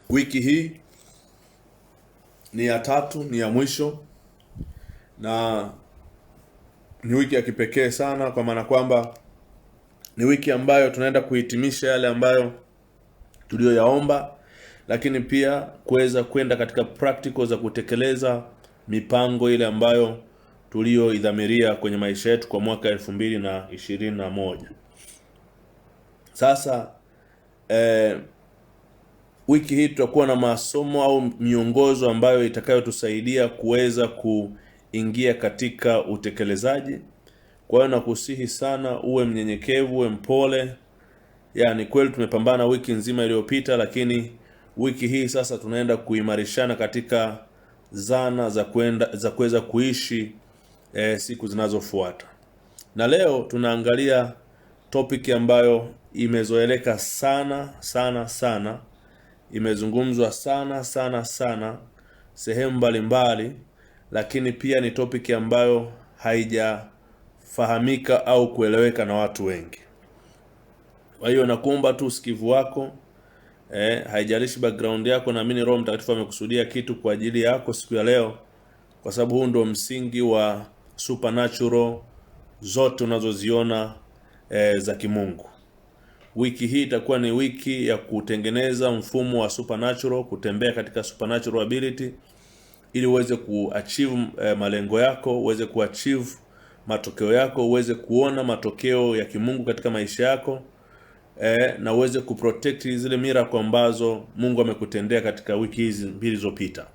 Wiki hii ni ya tatu, ni ya mwisho, na ni wiki ya kipekee sana, kwa maana kwamba ni wiki ambayo tunaenda kuhitimisha yale ambayo tuliyoyaomba, lakini pia kuweza kwenda katika practical za kutekeleza mipango ile ambayo tuliyoidhamiria kwenye maisha yetu kwa mwaka 2021. Sasa wiki hii tutakuwa na masomo au miongozo ambayo itakayotusaidia kuweza kuingia katika utekelezaji. Kwa hiyo nakusihi sana uwe mnyenyekevu, uwe mpole. Yaani kweli tumepambana wiki nzima iliyopita, lakini wiki hii sasa tunaenda kuimarishana katika zana za kuweza kuishi siku zinazofuata. Na leo tunaangalia topic ambayo imezoeleka sana sana sana, imezungumzwa sana sana sana sehemu mbalimbali, lakini pia ni topic ambayo haijafahamika au kueleweka na watu wengi. Kwa hiyo nakuomba tu usikivu wako, haijalishi background yako, na mimi Roho Mtakatifu amekusudia kitu kwa ajili yako siku ya leo, kwa sababu huu ndio msingi wa supernatural zote unazoziona za kimungu. Wiki hii itakuwa ni wiki ya kutengeneza mfumo wa supernatural, kutembea katika supernatural ability, ili uweze kuachieve malengo yako, uweze kuachieve matokeo yako, uweze kuona matokeo ya kimungu katika maisha yako, na uweze kuprotect zile miracle ambazo Mungu amekutendea katika wiki hizi mbili zilizopita.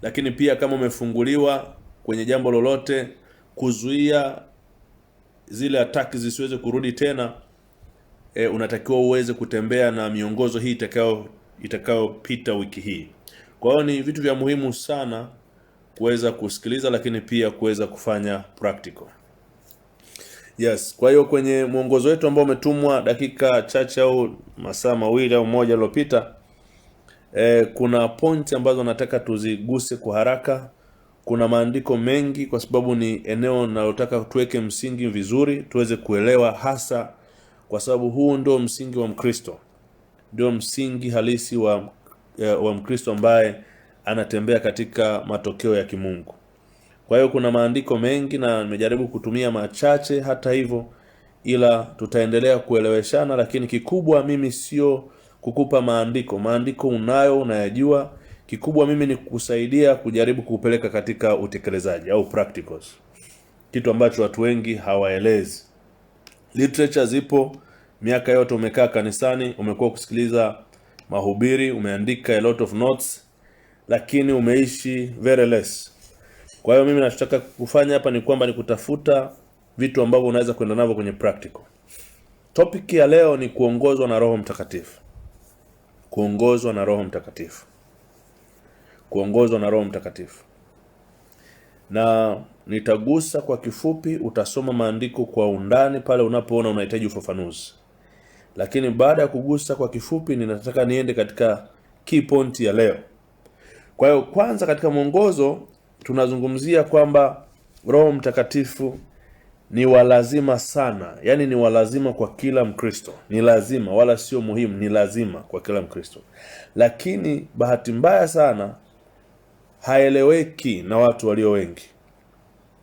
Lakini pia kama umefunguliwa kwenye jambo lolote, kuzuia zile ataki zisiweze kurudi tena, unatakiwa uweze kutembea na miongozo hii itakayopita wiki hii. Kwa hiyo ni vitu vya muhimu sana kuweza kusikiliza, lakini pia kuweza kufanya practical. Yes, kwa hiyo kwenye mwongozo wetu ambao umetumwa dakika chache au masaa mawili au moja iliyopita, kuna point ambazo nataka tuziguse kwa haraka. Kuna maandiko mengi kwa sababu ni eneo ninalotaka tuweke msingi vizuri, tuweze kuelewa hasa, kwa sababu huu ndio msingi wa Mkristo. Ndio msingi halisi wa Mkristo ambaye anatembea katika matokeo ya kimungu. Kwa hiyo kuna maandiko mengi na nimejaribu kutumia machache hata hivyo, ila tutaendelea kueleweshana, lakini kikubwa mimi sio kukupa maandiko unayo, unayajua. Kikubwa mimi ni kukusaidia kujaribu kupeleka katika utekelezaji au practicals, kitu ambacho watu wengi hawaelezi. Literature zipo, miaka yote umekaa kanisani, umekuwa kusikiliza mahubiri, umeandika a lot of notes, lakini umeishi very less. Kwa hiyo mimi nataka kufanya hapa ni kwamba ni kutafuta vitu ambavyo unaweza kwenda navyo kwenye practical. Topic ya leo ni kuongozwa na Roho Mtakatifu. Kuongozwa na Roho Mtakatifu. Kuongozwa na Roho Mtakatifu. Na nitagusa kwa kifupi, utasoma maandiko kwa undani pale unapoona unahitaji ufafanuzi. Lakini baada ya kugusa kwa kifupi, ninataka niende katika key point ya leo. Kwa hiyo kwanza, katika mwongozo tunazungumzia kwamba Roho Mtakatifu ni walazima sana. Yaani ni walazima kwa kila Mkristo. Ni lazima, wala sio muhimu, ni lazima kwa kila Mkristo. Lakini bahati mbaya sana haeleweki na watu walio wengi.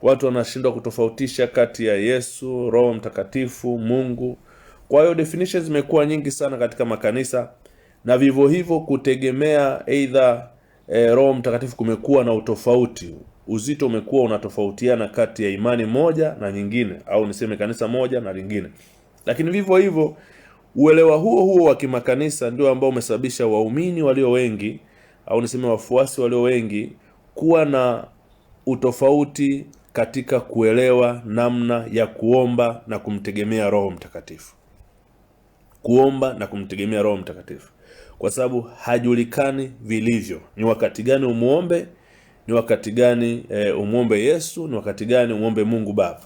Watu wanashindwa kutofautisha kati ya Yesu, Roho Mtakatifu, Mungu. Kwa hiyo definitions zimekuwa nyingi sana katika makanisa, na vivyo hivyo kutegemea either Roho Mtakatifu kumekuwa na utofauti. Uzito umekuwa unatofautiana kati ya imani moja na nyingine, au niseme kanisa moja na lingine. Lakini vivyo hivyo uelewa huo wa kimakanisa ndio ambao umesababisha waumini walio wengi, au niseme wafuasi walio wengi, kuwa na utofauti katika kuelewa namna ya kuomba na kumtegemea Roho Mtakatifu. Kuomba na kumtegemea Roho Mtakatifu, kwa sababu hajulikani vilivyo. Ni wakati gani umuombe, ni wakati gani umuombe Yesu, ni wakati gani umuombe Mungu Baba.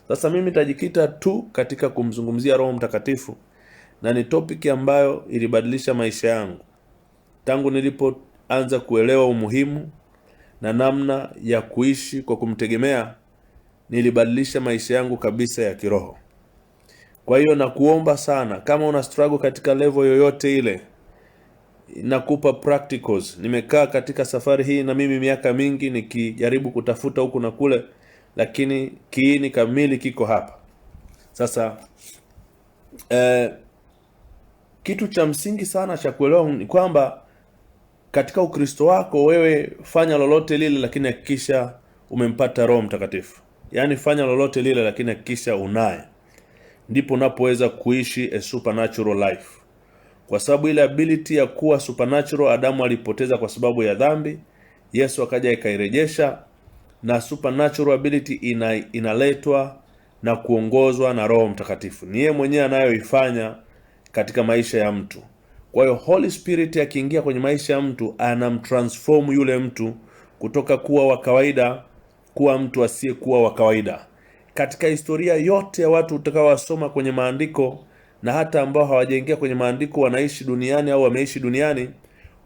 Sasa mimi nitajikita tu katika kumzungumzia Roho Mtakatifu, na ni topic ambayo ilibadilisha maisha yangu. Tangu nilipoanza kuelewa umuhimu na namna ya kuishi kwa kumtegemea, nilibadilisha maisha yangu kabisa ya kiroho. Kwa hiyo nakuomba sana, kama una struggle katika level yoyote ile, nakupa practicals. Nimekaa katika safari hii na mimi miaka mingi nikijaribu kutafuta huku na kule, lakini kiini kamili kiko hapa. Sasa kitu cha msingi sana cha kuelewa ni kwamba katika Ukristo wako wewe fanya lolote lile, lakini hakikisha umempata Roho Mtakatifu. Yaani fanya lolote lile, lakini hakikisha unaye, ndipo unapoweza kuishi a supernatural life. Kwa sababu ile ability ya kuwa supernatural Adamu alipoteza kwa sababu ya dhambi, Yesu akaja ikairejesha, na supernatural ability inaletwa na kuongozwa na Roho Mtakatifu. Ni yeye mwenyewe anayoifanya katika maisha ya mtu. Kwa hiyo Holy Spirit akiingia kwenye maisha ya mtu, anamtransform yule mtu kutoka kuwa wa kawaida kuwa mtu asiyekuwa wa kawaida. Katika historia yote ya watu utakaowasoma kwenye maandiko, na hata ambao hawajaingia kwenye maandiko wanaishi duniani au wameishi duniani,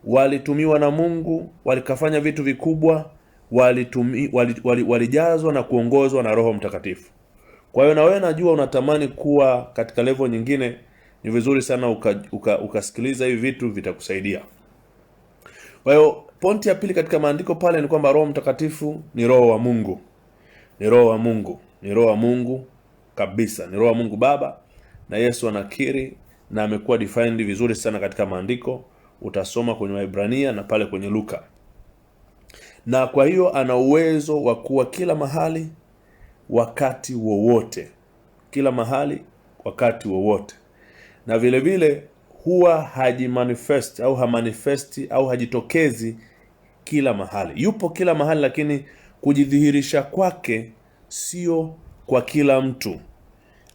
walitumiwa na Mungu, walikafanya vitu vikubwa, walijazwa na kuongozwa na Roho Mtakatifu. Kwa hiyo na wewe najua unatamani kuwa katika level nyingine, ni vizuri sana ukasikiliza hivi vitu, vitakusaidia. Kwa hiyo pointi ya pili katika maandiko pale ni kwamba Roho Mtakatifu ni Roho wa Mungu. Ni Roho wa Mungu. Ni Roho wa Mungu kabisa. Ni Roho wa Mungu Baba, na Yesu anakiri na amekuwa defined vizuri sana katika maandiko. Utasoma kwenye Waebrania na pale kwenye Luka. Na kwa hiyo ana uwezo wa kuwa kila mahali wakati wowote. Kila mahali wakati wowote. Na vile vile huwa hajimanifest au hamanifesti au hajitokezi kila mahali. Yupo kila mahali, lakini kujidhihirisha kwake sio kwa kila mtu.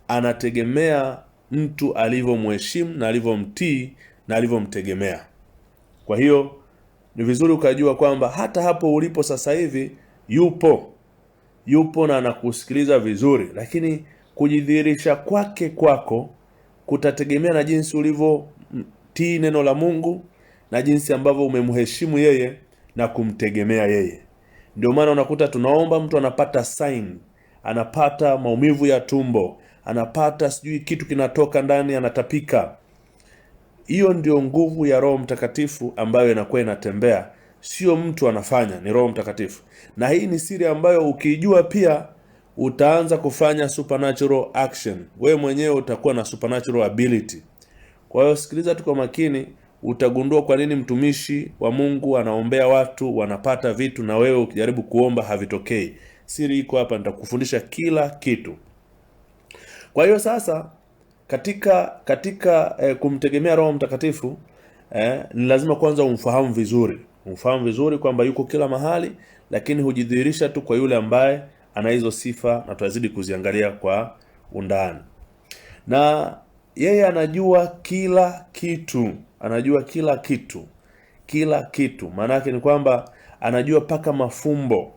Anategemea mtu alivyomheshimu na alivyomtii na alivyomtegemea. Kwa hiyo ni vizuri ukajua kwamba hata hapo ulipo sasa hivi yupo na anakusikiliza vizuri, lakini kujidhihirisha kwake kwako kutategemea na jinsi ulivyotii neno la Mungu na jinsi ambavyo umemheshimu yeye na kumtegemea yeye. Ndio maana unakuta tunaomba, mtu anapata sign, anapata maumivu ya tumbo, anapata sijui kitu kinatoka ndani, anatapika. Hiyo ndio nguvu ya Roho Mtakatifu ambayo inakuwa inatembea. Sio mtu anafanya, ni Roho Mtakatifu. Na hii ni siri ambayo ukijua pia utaanza kufanya supernatural action. Wewe mwenyewe utakuwa na supernatural ability. Kwa hiyo sikiliza tu kwa makini, utagundua kwa nini mtumishi wa Mungu anaombea watu wanapata vitu, na wewe ukijaribu kuomba havitokei. Siri iko hapa, nitakufundisha kila kitu. Kwa hiyo sasa katika kumtegemea Roho Mtakatifu, ni lazima kwanza umfahamu vizuri. Umfahamu vizuri kwamba yuko kila mahali, lakini hujidhihirisha tu kwa yule ambaye ana hizo sifa, na tutazidi kuziangalia kwa undani. Na yeye anajua kila kitu. Anajua kila kitu. Kila kitu. Maana yake ni kwamba anajua paka mafumbo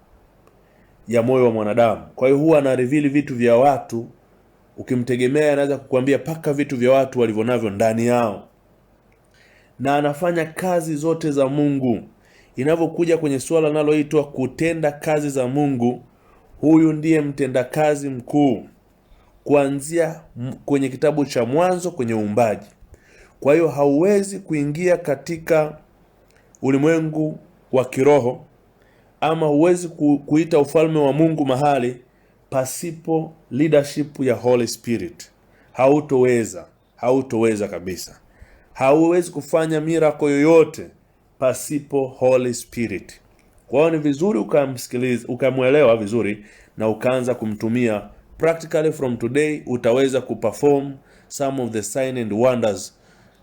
ya moyo wa mwanadamu. Kwa hiyo huwa anareveal vitu vya watu. Ukimtegemea anaweza kukuambia paka vitu vya watu walivyonavyo ndani yao. Na anafanya kazi zote za Mungu. Inavyokuja kwenye swala linaloitwa kutenda kazi za Mungu, huyu ndiye mtendakazi mkuu kuanzia kwenye kitabu cha Mwanzo kwenye uumbaji. Kwa hiyo hauwezi kuingia katika ulimwengu wa kiroho, ama huwezi kuita ufalme wa Mungu mahali pasipo leadership ya Holy Spirit. Hautoweza kabisa. Hauwezi kufanya miracle yoyote pasipo Holy Spirit. Kwa hiyo ni vizuri ukamsikiliza, ukamuelewa vizuri, na ukaanza kumtumia practically. From today utaweza kuperform some of the sign and wonders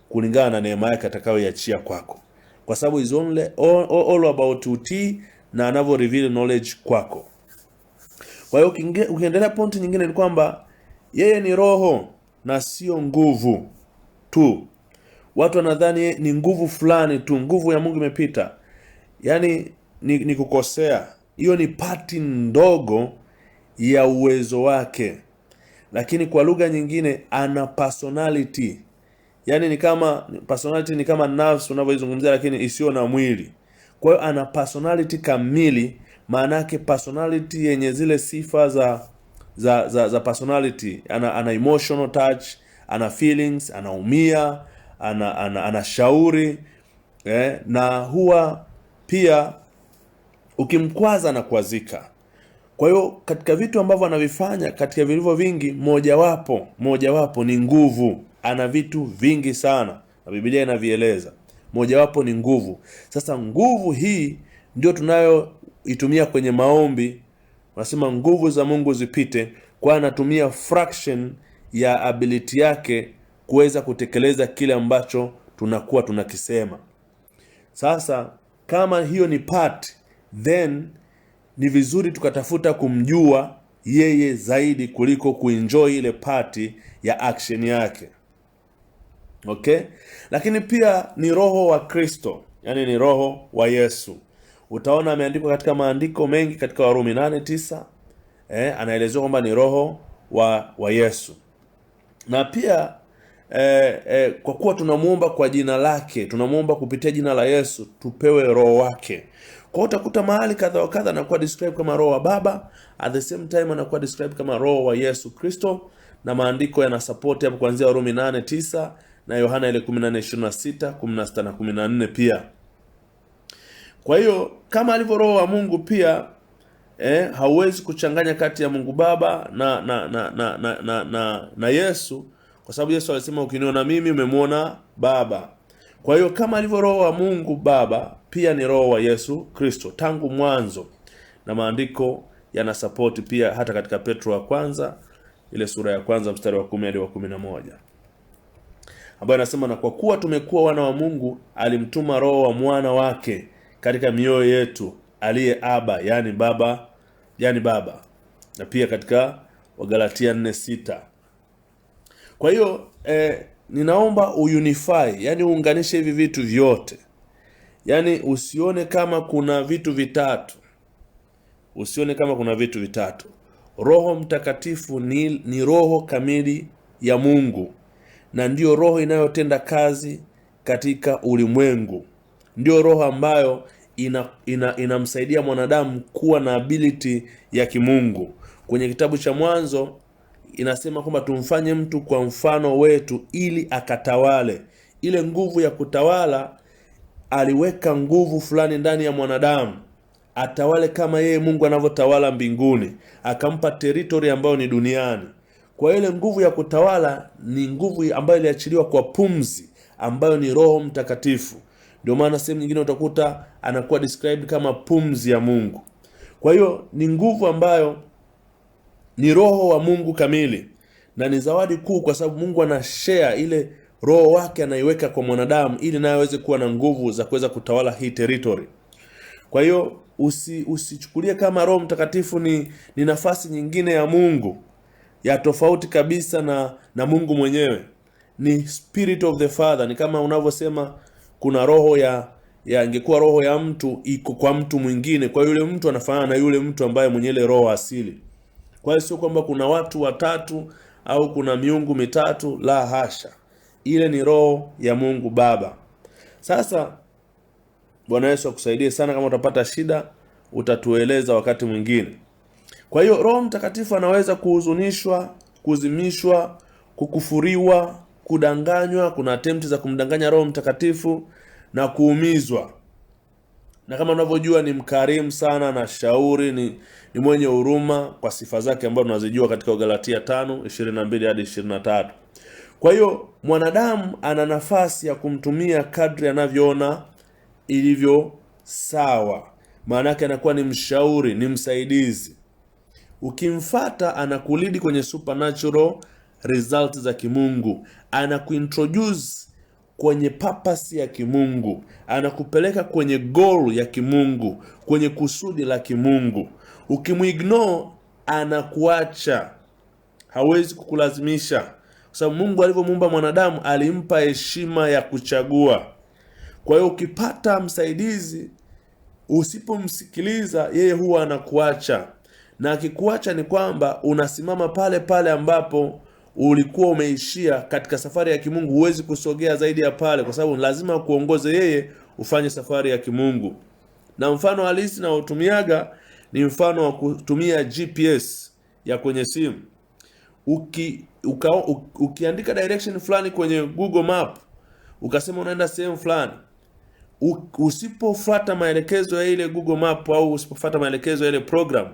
kulingana na neema yake atakayoiachia kwako, kwa sababu is only all about utii na anavyo reveal knowledge kwako. Kwa hiyo ukiendelea point nyingine ni kwamba yeye ni roho na sio nguvu tu. Watu wanadhani ni nguvu fulani tu, nguvu ya Mungu imepita. Yaani ni kukosea. Hiyo ni pati ndogo ya uwezo wake. Lakini kwa lugha nyingine ana personality. Yaani ni kama personality ni kama nafsi unavyoizungumzia, lakini isiyo na mwili. Kwa hiyo ana personality kamili, maana yake personality yenye zile sifa za personality. Ana emotional touch, ana feelings, anaumia, ana shauri, na huwa pia ukimkwaza na kuazika. Kwa hiyo katika vitu ambavyo anavifanya katika vilivyo vingi, mojawapo ni nguvu. Ana vitu vingi sana na Biblia inavieleza. Mojawapo ni nguvu. Sasa nguvu hii ndio tunayoitumia kwenye maombi. Wanasema nguvu za Mungu zipite, kwa anatumia fraction ya ability yake kuweza kutekeleza kile ambacho tunakuwa tunakisema. Sasa kama hiyo ni part, then ni vizuri tukatafuta kumjua yeye zaidi kuliko kuenjoy ile party ya action yake. Okay? Lakini pia ni roho wa Kristo, yani ni roho wa Yesu. Utaona ameandikwa katika maandiko mengi katika Warumi 8:9, anaelezewa kwamba ni roho wa Yesu. Na pia kwa kuwa tunamuomba kwa jina lake, tunamuomba kupitia jina la Yesu, tupewe roho wake. Kwa utakuta mahali kadha wa kadha anakuwa describe kama roho wa Baba, at the same time anakuwa describe kama roho wa Yesu Kristo, na maandiko yana support hapo kuanzia Warumi 8:9 na Yohana ile 14:26, 16 na 14 pia. Kwa hiyo kama alivyo roho wa Mungu pia hauwezi kuchanganya kati ya Mungu Baba na Yesu, kwa sababu Yesu alisema ukiniona mimi umemwona Baba. Kwa hiyo kama alivyo roho wa Mungu Baba, pia ni roho wa Yesu Kristo tangu mwanzo, na maandiko yana support pia hata katika Petro wa kwanza ile sura ya kwanza mstari wa 10 hadi wa 11, ambayo anasema na kwa kuwa tumekuwa wana wa Mungu, alimtuma roho wa mwana wake katika mioyo yetu, aliye Aba, yani baba. Na pia katika Wagalatia 4:6. Kwa hiyo ninaomba uunify, yani uunganishe hivi vitu vyote. Yani usione kama kuna vitu vitatu. Roho Mtakatifu ni roho kamili ya Mungu, na ndiyo roho inayotenda kazi katika ulimwengu. Ndiyo roho ambayo inamsaidia mwanadamu kuwa na ability ya kimungu. Kwenye kitabu cha Mwanzo inasema kwamba tumfanye mtu kwa mfano wetu ili akatawale. Ile nguvu ya kutawala, aliweka nguvu fulani ndani ya mwanadamu atawale kama yeye Mungu anavyotawala mbinguni, akampa territory ambayo ni duniani. Kwa ile nguvu ya kutawala ni nguvu ambayo iliachiliwa kwa pumzi ambayo ni Roho Mtakatifu. Ndio maana sehemu nyingine utakuta anakuwa described kama pumzi ya Mungu. Kwa hiyo ni nguvu ambayo ni roho wa Mungu kamili, na ni zawadi kuu, kwa sababu Mungu anashare ile roho wake, anaiweka kwa mwanadamu ili naye aweze kuwa na nguvu za kuweza kutawala hii territory. Kwa hiyo usichukulie kama Roho Mtakatifu ni nafasi nyingine ya Mungu ya tofauti kabisa na Mungu mwenyewe. Ni Spirit of the Father. Ni kama unavyosema kuna roho ingekuwa roho ya mtu iko kwa mtu mwingine, kwa yule mtu anafanana na yule mtu ambaye mwenye ile roho asili. Kwa hiyo sio kwamba kuna watu watatu au kuna miungu mitatu, la hasha. Ile ni roho ya Mungu Baba. Sasa Bwana Yesu akusaidie sana. Kama utapata shida utatueleza wakati mwingine. Kwa hiyo Roho Mtakatifu anaweza kuhuzunishwa, kuzimishwa, kukufuriwa, kudanganywa. Kuna attempt za kumdanganya Roho Mtakatifu na kuumizwa. Na kama unavyojua ni mkarimu sana na shauri, ni mwenye huruma kwa sifa zake ambazo tunazijua katika Galatia 5:22 hadi 23. Kwa hiyo mwanadamu ana nafasi ya kumtumia kadri anavyoona ilivyo sawa. Maana yake anakuwa ni mshauri, ni msaidizi. Ukimfuata anakulidi kwenye supernatural results za kimungu, anakuintroduce kwenye purpose ya kimungu, anakupeleka kwenye goal ya kimungu, kwenye kusudi la kimungu. Ukimuignore anakuacha, hawezi kukulazimisha, kwa sababu Mungu alivyomuumba mwanadamu alimpa heshima ya kuchagua. Kwa hiyo ukipata msaidizi, usipomsikiliza yeye huwa anakuacha, na akikuacha ni kwamba unasimama pale pale ambapo ulikuwa umeishia katika safari ya kimungu. Huwezi kusogea zaidi ya pale, kwa sababu lazima kuongoze yeye ufanye safari ya kimungu. Na mfano halisi na utumiaga ni mfano wa kutumia GPS ya kwenye simu. Ukiandika direction fulani kwenye Google Map, ukasema unaenda sehemu fulani, usipofuata maelekezo ya ile Google Map au usipofuata maelekezo ya ile program,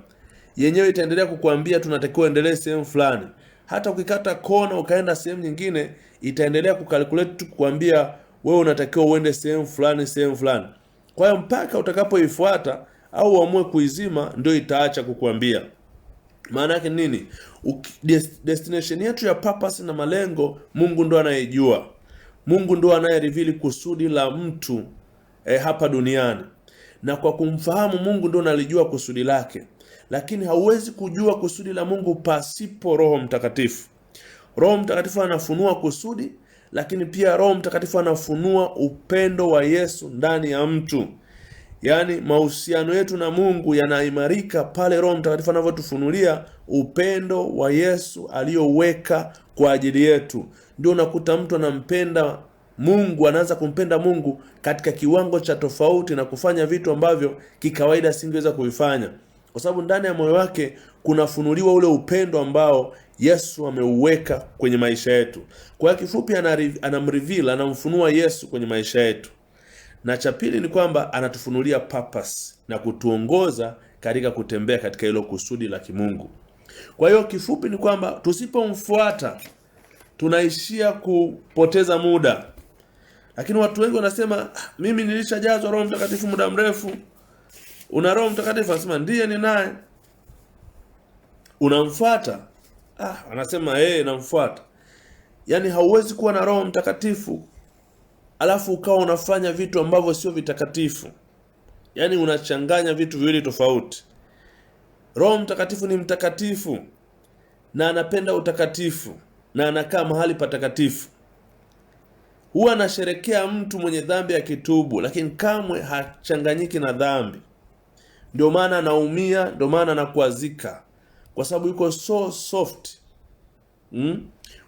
yenyewe itaendelea kukuambia tunatakiwa endelee sehemu fulani. Hata ukikata kona ukaenda sehemu nyingine, itaendelea kukalculate kukuambia wewe unatakiwa uende sehemu fulani. Kwa hiyo mpaka utakapoifuata au uamue kuizima ndio itaacha kukuambia. Maana yake nini? Destination yetu ya purpose na malengo Mungu ndo anayejua. Mungu ndo anayereveal kusudi la mtu hapa duniani. Na kwa kumfahamu Mungu ndo analijua kusudi lake. Lakini hauwezi kujua kusudi la Mungu pasipo Roho Mtakatifu. Roho Mtakatifu anafunua kusudi, lakini pia Roho Mtakatifu anafunua upendo wa Yesu ndani ya mtu. Yaani mahusiano yetu na Mungu yanaimarika pale Roho Mtakatifu anavyotufunulia upendo wa Yesu aliyoweka kwa ajili yetu. Ndio unakuta mtu anampenda Mungu, anaanza kumpenda Mungu katika kiwango cha tofauti na kufanya vitu ambavyo kikawaida singeweza kuvifanya. Kwa sababu ndani ya moyo wake kunafunuliwa ule upendo ambao Yesu ameuweka kwenye maisha yetu. Kwa kifupi anamreveal, anamfunua Yesu kwenye maisha yetu. Na cha pili ni kwamba anatufunulia purpose na kutuongoza katika kutembea katika hilo kusudi la kimungu. Kwa hiyo kifupi ni kwamba tusipomfuata tunaishia kupoteza muda. Lakini watu wengi wanasema mimi nilishajazwa Roho Mtakatifu muda mrefu. Una Roho Mtakatifu? Anasema ndiye ninaye. Unamfuata? Anasema namfuata. Yaani hauwezi kuwa na Roho Mtakatifu alafu ukawa unafanya vitu ambavyo sio vitakatifu. Yaani unachanganya vitu viwili tofauti. Roho Mtakatifu ni mtakatifu na anapenda utakatifu na anakaa mahali patakatifu. Huwa anasherekea mtu mwenye dhambi ya kitubu, lakini kamwe hachanganyiki na dhambi. Ndio maana anaumia, ndio maana anakuazika, kwa sababu yuko so soft.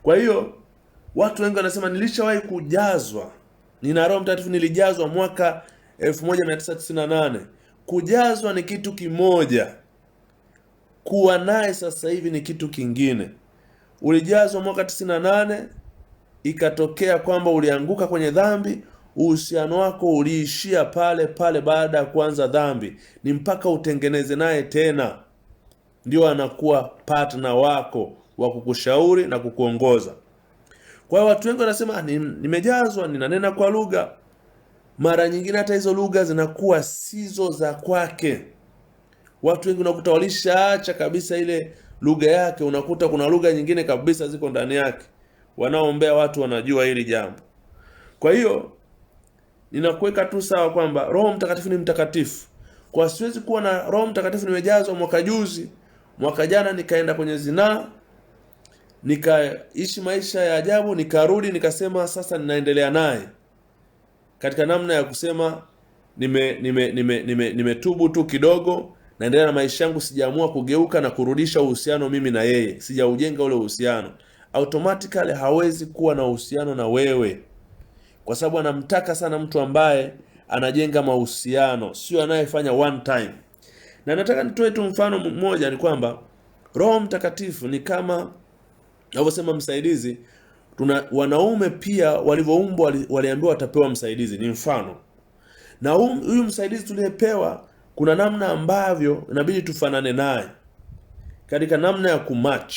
Kwa hiyo watu wengi wanasema nilishawahi kujazwa, nina Roho Mtakatifu, nilijazwa mwaka 1998. Kujazwa ni kitu kimoja, kuwa naye sasa hivi ni kitu kingine. Ulijazwa mwaka 98, ikatokea kwamba ulianguka kwenye dhambi, uhusiano wako uliishia pale pale baada ya kuanza dhambi. Ni mpaka utengeneze naye tena ndio anakuwa partner wako wa kukushauri na kukuongoza. Kwa hiyo watu wengi wanasema nimejazwa, ninanena kwa lugha. Mara nyingine hata hizo lugha zinakuwa sizo za kwake. Watu wengi unakuta walishaacha kabisa ile lugha yake, unakuta kuna lugha nyingine kabisa ziko ndani yake. Wanaoombea watu wanajua hili jambo. Kwa hiyo ninakuweka tu sawa kwamba Roho Mtakatifu ni mtakatifu. Kwa siwezi kuwa na Roho Mtakatifu nimejazwa mwaka juzi, mwaka jana nikaenda kwenye zinaa, nikaishi maisha ya ajabu, nikarudi nikasema sasa ninaendelea naye katika namna ya kusema nimetubu tu kidogo, naendelea na maisha yangu, sijaamua kugeuka na kurudisha uhusiano mimi na yeye, sijaujenga ule uhusiano. Automatically hawezi kuwa na uhusiano na wewe, kwa sababu anamtaka sana mtu ambaye anajenga mahusiano, sio anayefanya one time. Na nataka nitoe tu mfano mmoja, ni kwamba Roho Mtakatifu ni kama navyosema msaidizi. Wanaume pia walivyoumbwa waliambiwa watapewa msaidizi, ni mfano. Na huyu msaidizi tuliyepewa kuna namna ambavyo inabidi tufanane naye katika namna ya kumatch.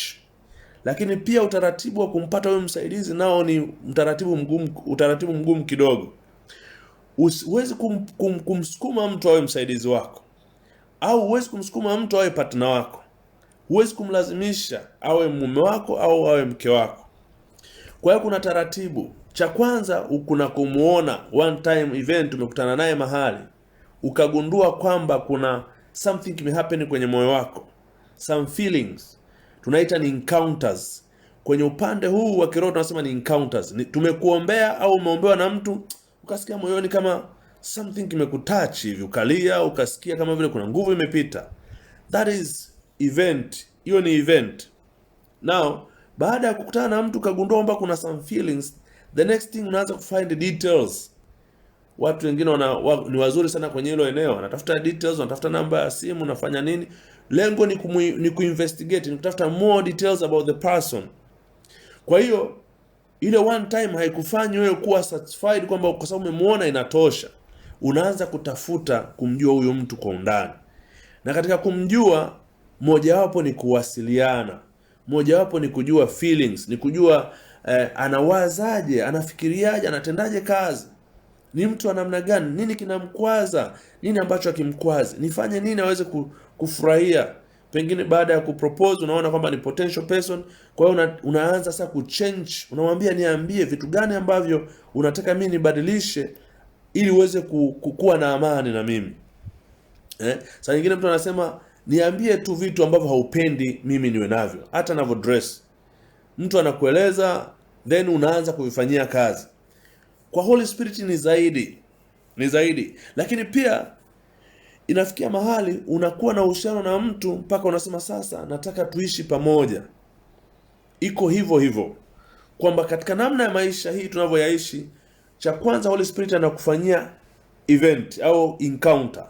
Lakini pia utaratibu wa kumpata huyu msaidizi nao ni utaratibu mgumu kidogo. Huwezi kumsukuma mtu awe msaidizi wako, au huwezi kumsukuma mtu awe partner wako. Huwezi kumlazimisha awe mume wako au awe mke wako. Kwa hiyo kuna taratibu. Cha kwanza kuna kumuona one time event, umekutana naye mahali, ukagundua kwamba kuna something kimehappen kwenye moyo wako, some feelings. Tunaita ni encounters. Kwenye upande huu wa kiroho tunasema ni encounters. Tumekuombea au umeombewa na mtu, ukasikia moyoni kama something kimekutouch hivi, ukalia, ukasikia kama vile kuna nguvu imepita. That is event. Hiyo ni event. Now, baada ya kukutana na mtu kagundua kwamba kuna some feelings, the next thing unaanza kufind details. Watu wengine ni wazuri sana kwenye hilo eneo, wanatafuta details, wanatafuta namba ya simu, unafanya nini? Lengo ni kuinvestigate, ni kutafuta more details about the person. Kwa hiyo ile one time haikufanyi wewe kuwa satisfied kwamba kwa sababu umemuona inatosha. unaanza kutafuta kumjua huyo mtu kwa undani. Na katika kumjua, mojawapo ni kuwasiliana, mojawapo ni kujua feelings, ni kujua anawazaje, anafikiriaje, anatendaje kazi, ni mtu wa namna gani, nini kinamkwaza, nini ambacho hakimkwazi, nifanye nini aweze kufurahia. Pengine baada ya kupropose unaona kwamba ni potential person, kwa hiyo unaanza sasa kuchange, unamwambia niambie vitu gani ambavyo unataka mimi nibadilishe ili uweze kukua na amani na mimi. Saa nyingine mtu anasema niambie tu vitu ambavyo haupendi mimi niwe navyo, hata navyo dress. Mtu anakueleza, then unaanza kuvifanyia kazi. Kwa Holy Spirit ni zaidi. Lakini pia inafikia mahali unakuwa na uhusiano na mtu mpaka unasema sasa nataka tuishi pamoja. Iko hivyo kwamba katika namna ya maisha hii tunavyoyaishi, cha kwanza Holy Spirit anakufanyia event au encounter.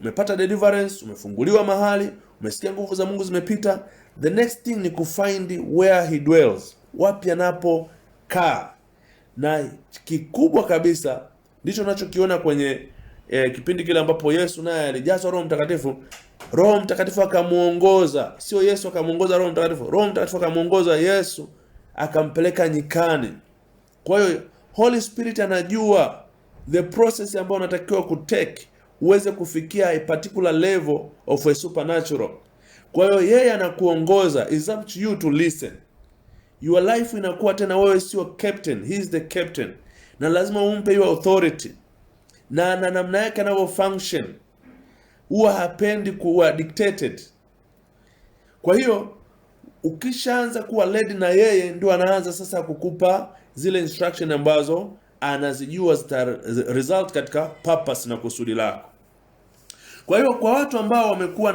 Umepata deliverance, umefunguliwa mahali, umesikia nguvu za Mungu zimepita. The next thing ni kufind where he dwells, wapi anapokaa. Na kikubwa kabisa ndicho tunachokiona kwenye kipindi kile ambapo Yesu naye alijazwa Roho Mtakatifu. Roho Mtakatifu akamuongoza, sio Yesu akamuongoza Roho Mtakatifu. Roho Mtakatifu akamuongoza Yesu akampeleka nyikani. Kwa hiyo Holy Spirit anajua the process ambayo unatakiwa kutake uweze kufikia a particular level of a supernatural. Kwa hiyo yeye anakuongoza, is up to you to listen. Your life inakuwa tena wewe sio captain, he is the captain. Na lazima umpe hiyo authority. Na namna yake anavyo function, huwa hapendi kuwa dictated. Kwa hiyo ukishaanza kuwa led na yeye, ndio anaanza sasa kukupa zile instruction ambazo anazijua zita result katika purpose na kusudi lako. Kwa hiyo kwa watu ambao wamekuwa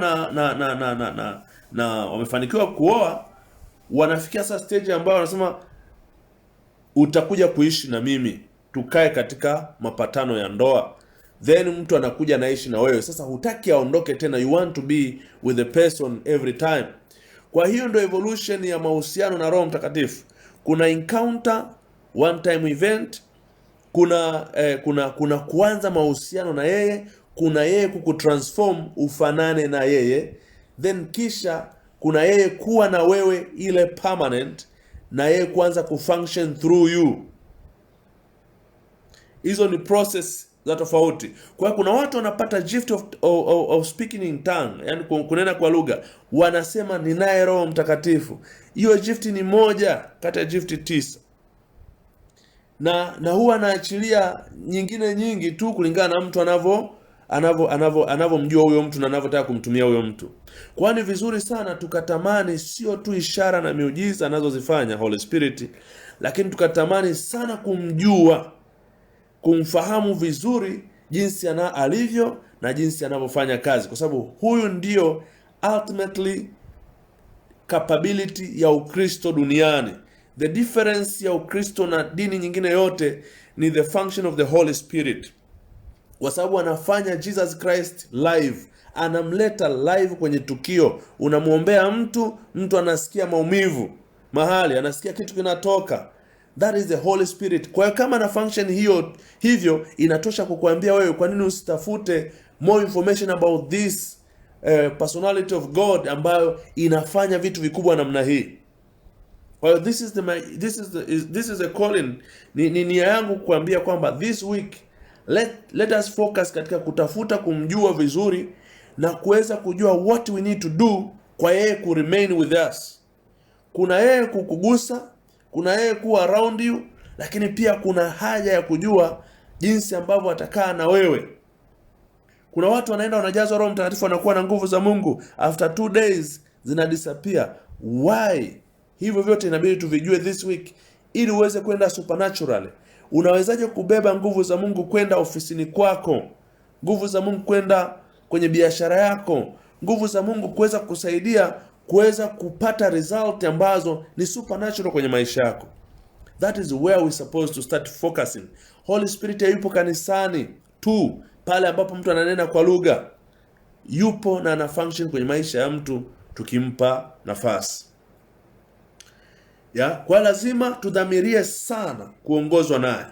na wamefanikiwa kuoa, wanafikia sasa stage ambayo wanasema utakuja kuishi na mimi, tukae katika mapatano ya ndoa. Then mtu anakuja naishi na wewe. Sasa hutaki aondoke tena, you want to be with the person every time. Kwa hiyo ndio evolution ya mahusiano na Roho Mtakatifu. Kuna encounter, one time event, kuna kuanza mahusiano na yeye, kuna yeye kukutransform ufanane na yeye, then kisha kuna yeye kuwa na wewe ile permanent, na yeye kuanza kufunction through you. Hizo ni process za tofauti. Kwa hiyo kuna watu wanapata gift of speaking in tongue, yani kunena kwa lugha, wanasema ninaye Roho Mtakatifu. Hiyo gift ni moja kati ya gift 9. Na huwa anaachilia nyingine nyingi tu kulingana na mtu anavyomjua huyo mtu na anavyotaka kumtumia huyo mtu. Kwani vizuri sana tukatamani sio tu ishara na miujiza anazozifanya Holy Spirit, lakini tukatamani sana kumjua, kumfahamu vizuri jinsi alivyo na jinsi anavyofanya kazi, kwa sababu huyu ndio ultimately capability ya Ukristo duniani. The difference ya Ukristo na dini nyingine yote ni the function of the Holy Spirit, kwa sababu anafanya Jesus Christ live, anamleta live kwenye tukio. Unamuombea mtu anasikia maumivu mahali, anasikia kitu kinatoka. That is the Holy Spirit. Kwa hiyo kama na function hivyo inatosha kukuambia wewe kwa nini usitafute more information about this personality of God ambayo inafanya vitu vikubwa namna hii. Kwa hiyo this is a calling. Ni nia yangu kukuambia kwamba this week let us focus katika kutafuta kumjua vizuri na kuweza kujua what we need to do kwa yeye ku remain with us. Kuna yeye kukugusa, kuna yeye kuwa around you, lakini pia kuna haja ya kujua jinsi ambavyo atakaa na wewe. Kuna watu wanaenda wanajazwa Roho Mtakatifu, wanakuwa na nguvu za Mungu, after 2 days zina disappear. Why? Hivyo vyote inabidi tuvijue this week ili uweze kwenda supernatural. Unawezaje kubeba nguvu za Mungu kwenda ofisini kwako? Nguvu za Mungu kwenda kwenye biashara yako? Nguvu za Mungu kuweza kusaidia kuweza kupata result ambazo ni supernatural kwenye maisha yako. That is where we supposed to start focusing. Holy Spirit yupo kanisani tu pale ambapo mtu ananena kwa lugha. Yupo na ana function kwenye maisha ya mtu tukimpa nafasi. Kwa lazima tudhamirie sana kuongozwa naye.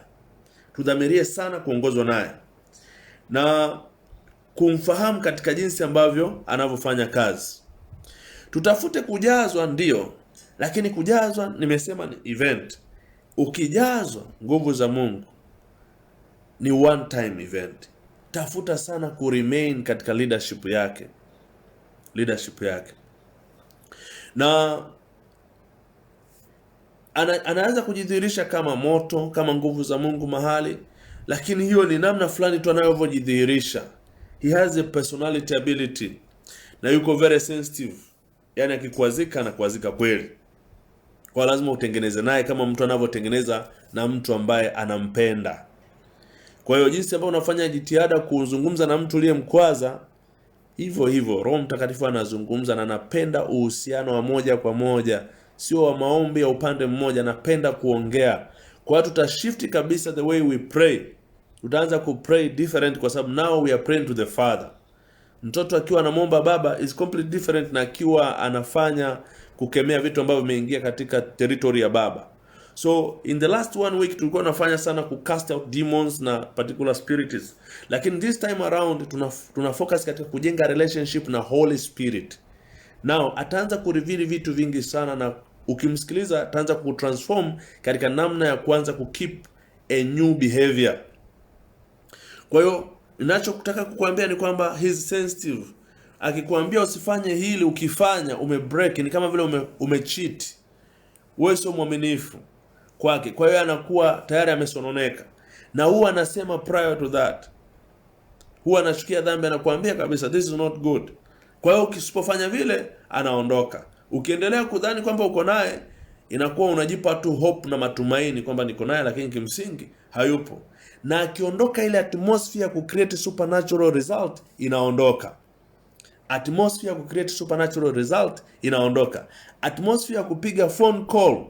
Tudhamirie sana kuongozwa naye. na kumfahamu katika jinsi ambavyo anavyofanya kazi. Tutafute kujazwa, ndio, lakini kujazwa nimesema ni event. Ukijazwa nguvu za Mungu ni one time event. Tafuta sana ku remain katika leadership yake. Na anaweza kujidhihirisha kama moto, kama nguvu za Mungu mahali, lakini hiyo ni namna fulani tu anavyojidhihirisha. He has a personality ability na yuko very sensitive. Yaani akikwazika anakwazika kweli. Kwa lazima utengeneze naye kama mtu anavyotengeneza na mtu ambaye anampenda. Kwa hiyo jinsi ambavyo unafanya jitihada kuzungumza na mtu uliyemkwaza, hivyo Roho Mtakatifu anazungumza na anapenda uhusiano wa moja kwa moja, sio wa maombi ya upande mmoja, anapenda kuongea. Kwa hiyo tutashift kabisa the way we pray. Tutaanza ku pray different kwa sababu now we are praying to the Father. Mtoto akiwa anamwomba baba is completely different na akiwa anafanya kukemea vitu ambavyo vimeingia katika territory ya baba. So in the last 1 week tulikuwa tunafanya sana ku cast out demons na particular spirits. Lakini this time around tuna focus katika kujenga relationship na Holy Spirit. Now ataanza kureveal vitu vingi sana, na ukimsikiliza ataanza kutransform katika namna ya kuanza keep a new behavior. Kwa hiyo ninachotaka kukuambia ni kwamba he's sensitive. Akikwambia usifanye hili, ukifanya umebreak, ni kama vile umecheat. Wewe sio mwaminifu kwake. Kwa hiyo anakuwa tayari amesononeka. Na huwa anasema prior to that, huwa anachukia dhambi, anakuambia kabisa this is not good. Kwa hiyo ukisipofanya vile anaondoka. Ukiendelea kudhani kwamba uko naye, inakuwa unajipa tu hope na matumaini kwamba niko naye, lakini kimsingi hayupo. Na akiondoka, ile atmosphere ku create supernatural result inaondoka. Atmosphere ku create supernatural result inaondoka. Atmosphere kupiga phone call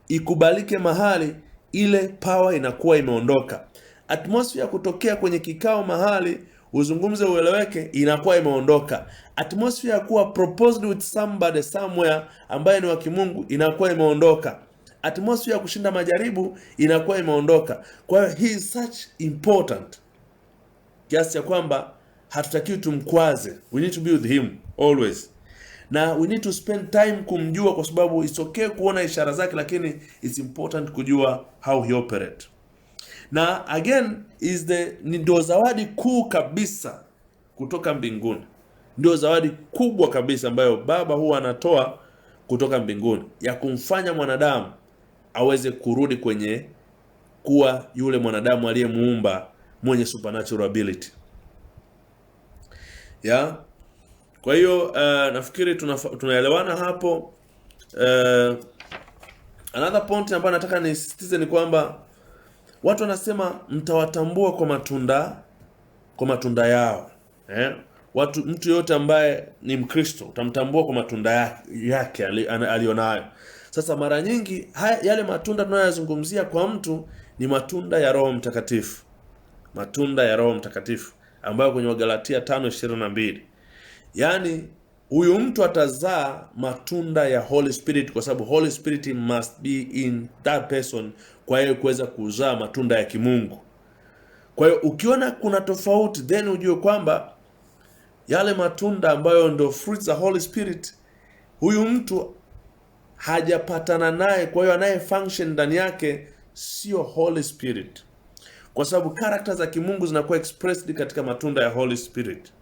ikubalike mahali, ile power inakuwa imeondoka. Atmosphere kutokea kwenye kikao mahali uzungumze ueleweke inakuwa imeondoka. Atmosphere kuwa proposed with somebody somewhere ambaye ni wa kimungu inakuwa imeondoka. Atmosphere kushinda majaribu inakuwa imeondoka. Kwa hiyo he is such important kiasi ya kwamba hatutakiwi tumkwaze. We need to be with him always. Na we need to spend time kumjua, kwa sababu it's okay kuona ishara zake, lakini it's important kujua how he operate. Na again ndio zawadi kuu kabisa kutoka mbinguni. Ndio zawadi kubwa kabisa ambayo Baba huwa anatoa kutoka mbinguni, ya kumfanya mwanadamu aweze kurudi kwenye kuwa yule mwanadamu aliyemuumba mwenye supernatural ability. Kwa hiyo nafikiri tunaelewana hapo. Another point ambayo nataka nisisitize ni kwamba watu wanasema mtawatambua kwa matunda yao. Mtu yote ambaye ni Mkristo utamtambua kwa matunda yake alionayo. Sasa mara nyingi yale matunda tunayoyazungumzia kwa mtu ni matunda ya Roho Mtakatifu. Matunda ya Roho Mtakatifu ambayo kwenye Wagalatia 5:22. Yaani huyu mtu atazaa matunda ya Holy Spirit, kwa sababu Holy Spirit must be in that person kwa hiyo kuweza kuzaa matunda ya kimungu. Kwa hiyo ukiona kuna tofauti, then ujue kwamba yale matunda ambayo ndio fruits za Holy Spirit, huyu mtu hajapatana naye. Kwa hiyo anaye function ndani yake sio Holy Spirit, kwa sababu character za kimungu zinakuwa expressed katika matunda ya Holy Spirit.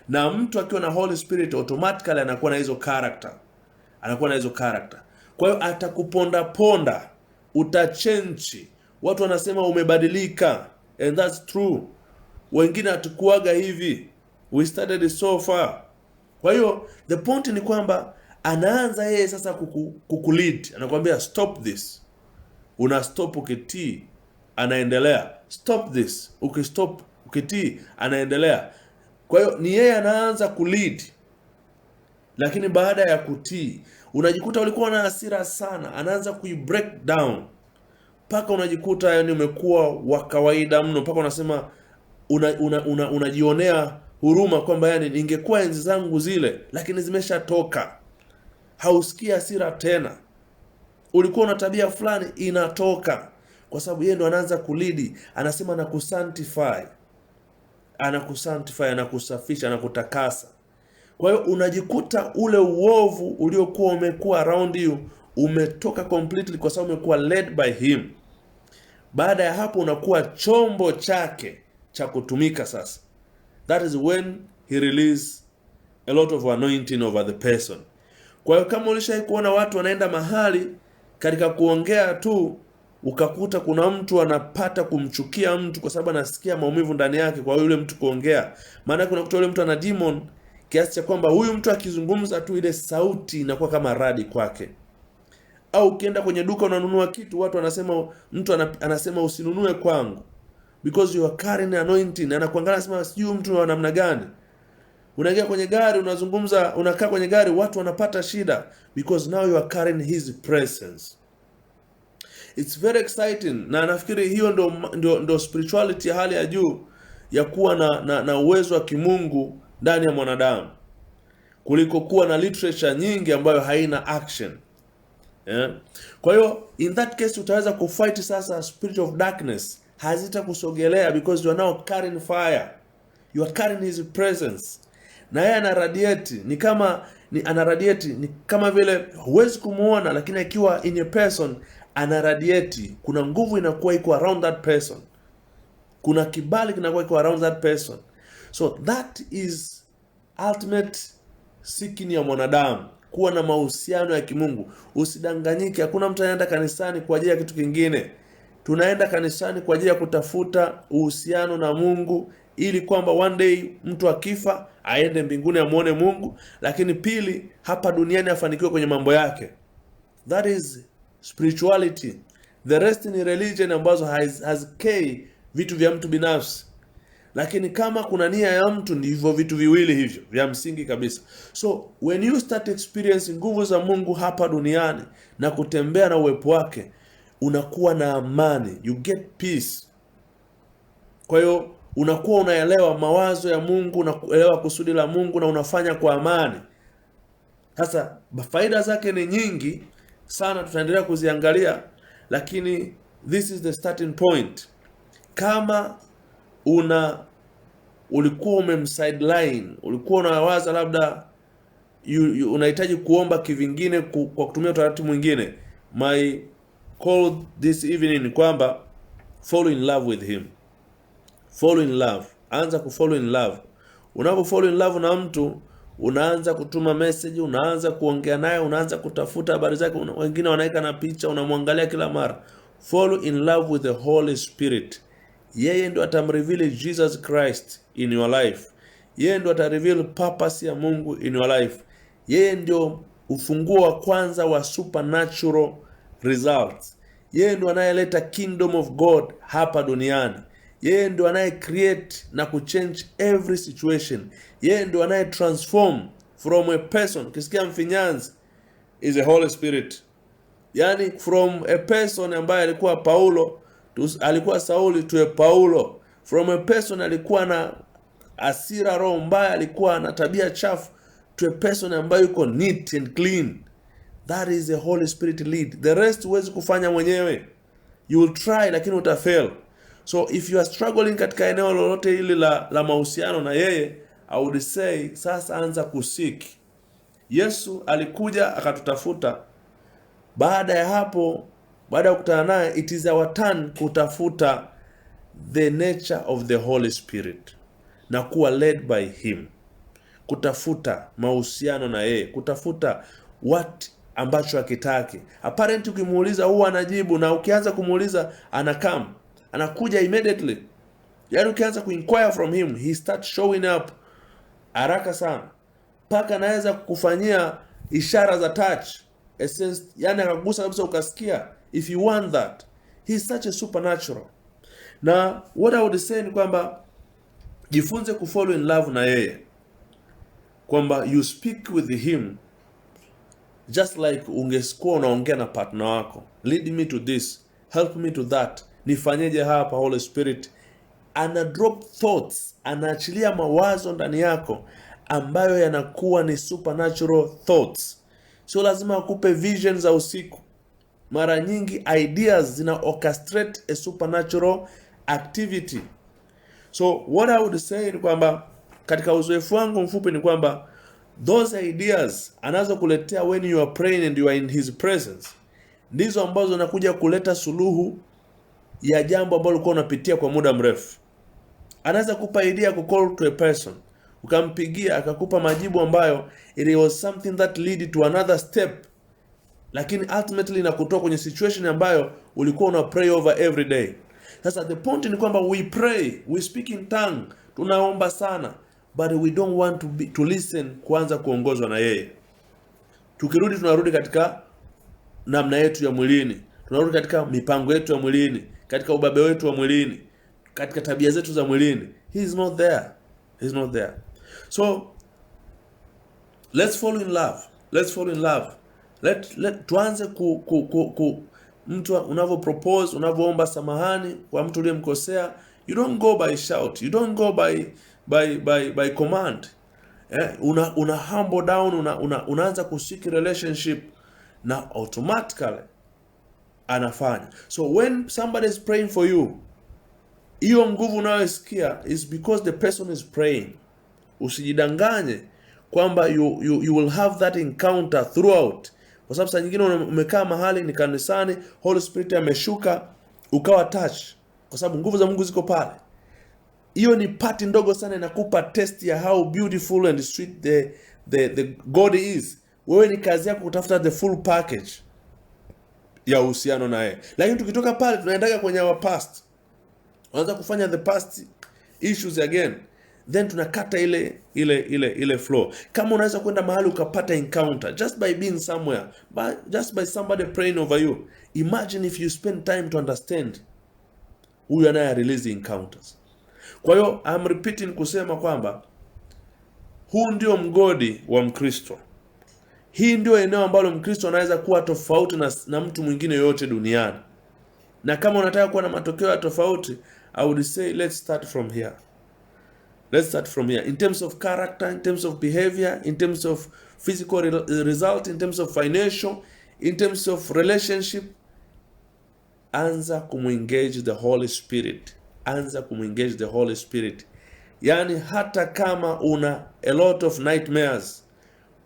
Na mtu akiwa na Holy Spirit automatically anakuwa na hizo character. Kwa hiyo atakuponda ponda, utachange. Watu wanasema umebadilika, and that's true. Wengine hatukuaga hivi. We started so far. Kwa hiyo the point ni kwamba anaanza yeye sasa kukulead. Anakuambia stop this. Una stop ukitii, anaendelea. Stop this. Ukistop ukitii, anaendelea. Kwa hiyo ni yeye anaanza kulead. Lakini baada ya kutii, unajikuta ulikuwa na hasira sana, anaanza break down. Paka unajikuta yani umekuwa wa kawaida mno, paka unasema unajionea huruma kwamba yani ningekuwa enzi zangu zile, lakini zimeshatoka. Hausikii hasira tena. Ulikuwa una tabia fulani, inatoka. Kwa sababu yeye ndo anaanza kulead, anasema na kusanctify. anakusanctify, anakusafisha, anakutakasa. Kwa hiyo unajikuta ule uovu uliokuwa umekuwa around you umetoka completely, kwa sababu umekuwa led by him. Baada ya hapo unakuwa chombo chake cha kutumika sasa. That is when he release a lot of anointing over the person. Kwa hiyo kama ulishawahi kuona watu wanaenda mahali katika kuongea tu ukakuta kuna mtu anapata kumchukia mtu kwa sababu anasikia maumivu ndani yake kwa yule mtu kuongea. Maana kuna yule mtu ana demon kiasi cha kwamba huyu mtu akizungumza tu ile sauti inakuwa kama radi kwake. Au ukienda kwenye duka unanunua kitu, watu wanasema, mtu anasema usinunue kwangu because you are carrying anointing. Anakuangalia anasema sijui mtu wa namna gani. Unaingia kwenye gari unazungumza, unakaa kwenye gari, watu wanapata shida because now you are carrying his presence. It's very exciting, na nafikiri hiyo ndo spirituality ya hali ya juu ya kuwa na uwezo wa kimungu ndani ya mwanadamu, kuliko kuwa na literature nyingi ambayo haina action. Yeah. Kwa hiyo in that case utaweza kufight sasa spirit of darkness, hazita kusogelea because you are now carrying fire, you are carrying his presence. Na yeye anaradiate, ni kama vile huwezi kumuona, lakini akiwa in a person anaradiate. Kuna nguvu inakuwa iko around that person, kuna kibali kinakuwa iko around that person. So that is ultimate seeking ya mwanadamu, kuwa na mahusiano ya kimungu. Usidanganyike, hakuna mtu anaenda kanisani kwa ajili ya kitu kingine. Tunaenda kanisani kwa ajili ya kutafuta uhusiano na Mungu, ili kwamba one day mtu akifa aende mbinguni amuone Mungu, lakini pili hapa duniani afanikiwe kwenye mambo yake. That is spirituality. The rest ni religion ambazo hazikei vitu vya mtu binafsi. Lakini kama kuna nia ya mtu, ndivyo vitu viwili hivyo vya msingi kabisa. So when you start experiencing nguvu za Mungu hapa duniani na kutembea na uwepo wake, unakuwa na amani, you get peace. Kwa hiyo unakuwa unaelewa mawazo ya Mungu, unaelewa kusudi la Mungu, na unafanya kwa amani. Sasa faida zake ni nyingi sana, tutaendelea kuziangalia, lakini this is the starting point. Kama ulikuwa umemsideline, ulikuwa unawaza labda unahitaji kuomba kivingine kwa kutumia utaratibu mwingine, my call this evening ni kwamba fall in love with him. Fall in love. Anza kufollow in love. Unapo fall in love na mtu, unaanza kutuma message, unaanza kuongea naye, unaanza kutafuta habari zake, wengine wanaika na picha, unamwangalia kila mara. Fall in love with the Holy Spirit. Yeye ndio atamreveal Jesus Christ in your life. Yeye ndio atareveal purpose ya Mungu in your life. Yeye ndio ufunguo wa kwanza wa supernatural results. Yeye ndio anayeleta kingdom of God hapa duniani. Yeye ndio anaye create na kuchange every situation. Yeye ndio anaye transform from a person. Kisikia mfinyanzi is a Holy Spirit. Yani from a person ambaye alikuwa Paulo, alikuwa Sauli, to a Paulo. From a person alikuwa na asira, roho mbaya, alikuwa na tabia chafu, to a person ambaye yuko neat and clean. That is the Holy Spirit lead. The rest huwezi kufanya mwenyewe. You will try lakini utafail. So if you are struggling katika eneo lolote hili la mahusiano na yeye, I would say sasa anza kusiki. Yesu alikuja akatutafuta. Baada ya hapo, baada ya kukutana naye, it is our turn kutafuta the nature of the Holy Spirit na kuwa led by him. Kutafuta mahusiano na yeye, kutafuta what ambacho hakitaki. Apparently ukimuuliza huwa anajibu, na ukianza kumuuliza anakuja immediately. Yaani ukianza kuinquire from him, he starts showing up haraka sana. Paka anaweza kukufanyia ishara za touch, essence, yani akagusa kabisa ukasikia. If you want that, he is such a supernatural. Na what I would say ni kwamba jifunze kufollow in love na yeye, kwamba you speak with him just like ungekuwa unaongea na partner wako. Lead me to this, help me to that, nifanyeje hapa. Holy Spirit ana drop thoughts, anaachilia mawazo ndani yako ambayo yanakuwa ni supernatural thoughts. Sio lazima akupe visions za usiku. Mara nyingi ideas zina orchestrate a supernatural activity. So what I would say ni kwamba katika uzoefu wangu mfupi ni kwamba those ideas anazokuletea when you are praying and you are in his presence ndizo ambazo zinakuja kuleta suluhu ya jambo ambalo ulikuwa unapitia kwa muda mrefu. Anaweza kupa idea ku call to a person, ukampigia akakupa majibu ambayo it was something that lead to another step, lakini ultimately inakutoa kwenye situation ambayo ulikuwa una pray over every day. Sasa the point ni kwamba we pray, we speak in tongue, tunaomba sana, but we don't want to listen kuanza kuongozwa na yeye. Tukirudi tunarudi katika namna yetu ya mwilini, tunarudi katika mipango yetu ya mwilini, katika ubabe wetu wa mwilini, katika tabia zetu za mwilini. He is not there. He is not there. So let's fall in love. Let's fall in love. Tuanze mtu unavyo propose, unavyoomba samahani kwa mtu uliyemkosea, you don't go by shout, you don't go by command. Una humble down, unaanza kuseek relationship na automatically anafanya. So when somebody is praying for you, hiyo nguvu unayosikia is because the person is praying. Usijidanganye kwamba you will have that encounter throughout. Kwa sababu saa nyingine umekaa mahali ni kanisani, Holy Spirit ameshuka, ukawa touch, kwa sababu nguvu za Mungu ziko pale. Hiyo ni part ndogo sana, inakupa test ya how beautiful and sweet the God is. Wewe ni kazi yako kutafuta the full package ya uhusiano naye. Lakini tukitoka pale tunaendaga kwenye our past, unaanza kufanya the past issues again, then tunakata ile flow. Kama unaweza kwenda mahali ukapata encounter just by being somewhere, just by somebody praying over you, imagine if you spend time to understand huyu anaye release encounters. Kwa hiyo I'm repeating kusema kwamba huu ndio mgodi wa Mkristo. Hii ndio eneo ambalo Mkristo anaweza kuwa tofauti na mtu mwingine yote duniani. Na kama unataka kuwa na matokeo ya tofauti, I would say let's start from here. Let's start from here. In terms of character, in terms of behavior, in terms of physical result, in terms of financial, in terms of relationship, anza kumengage the Holy Spirit. Anza kumengage the Holy Spirit. Yani hata kama una a lot of nightmares,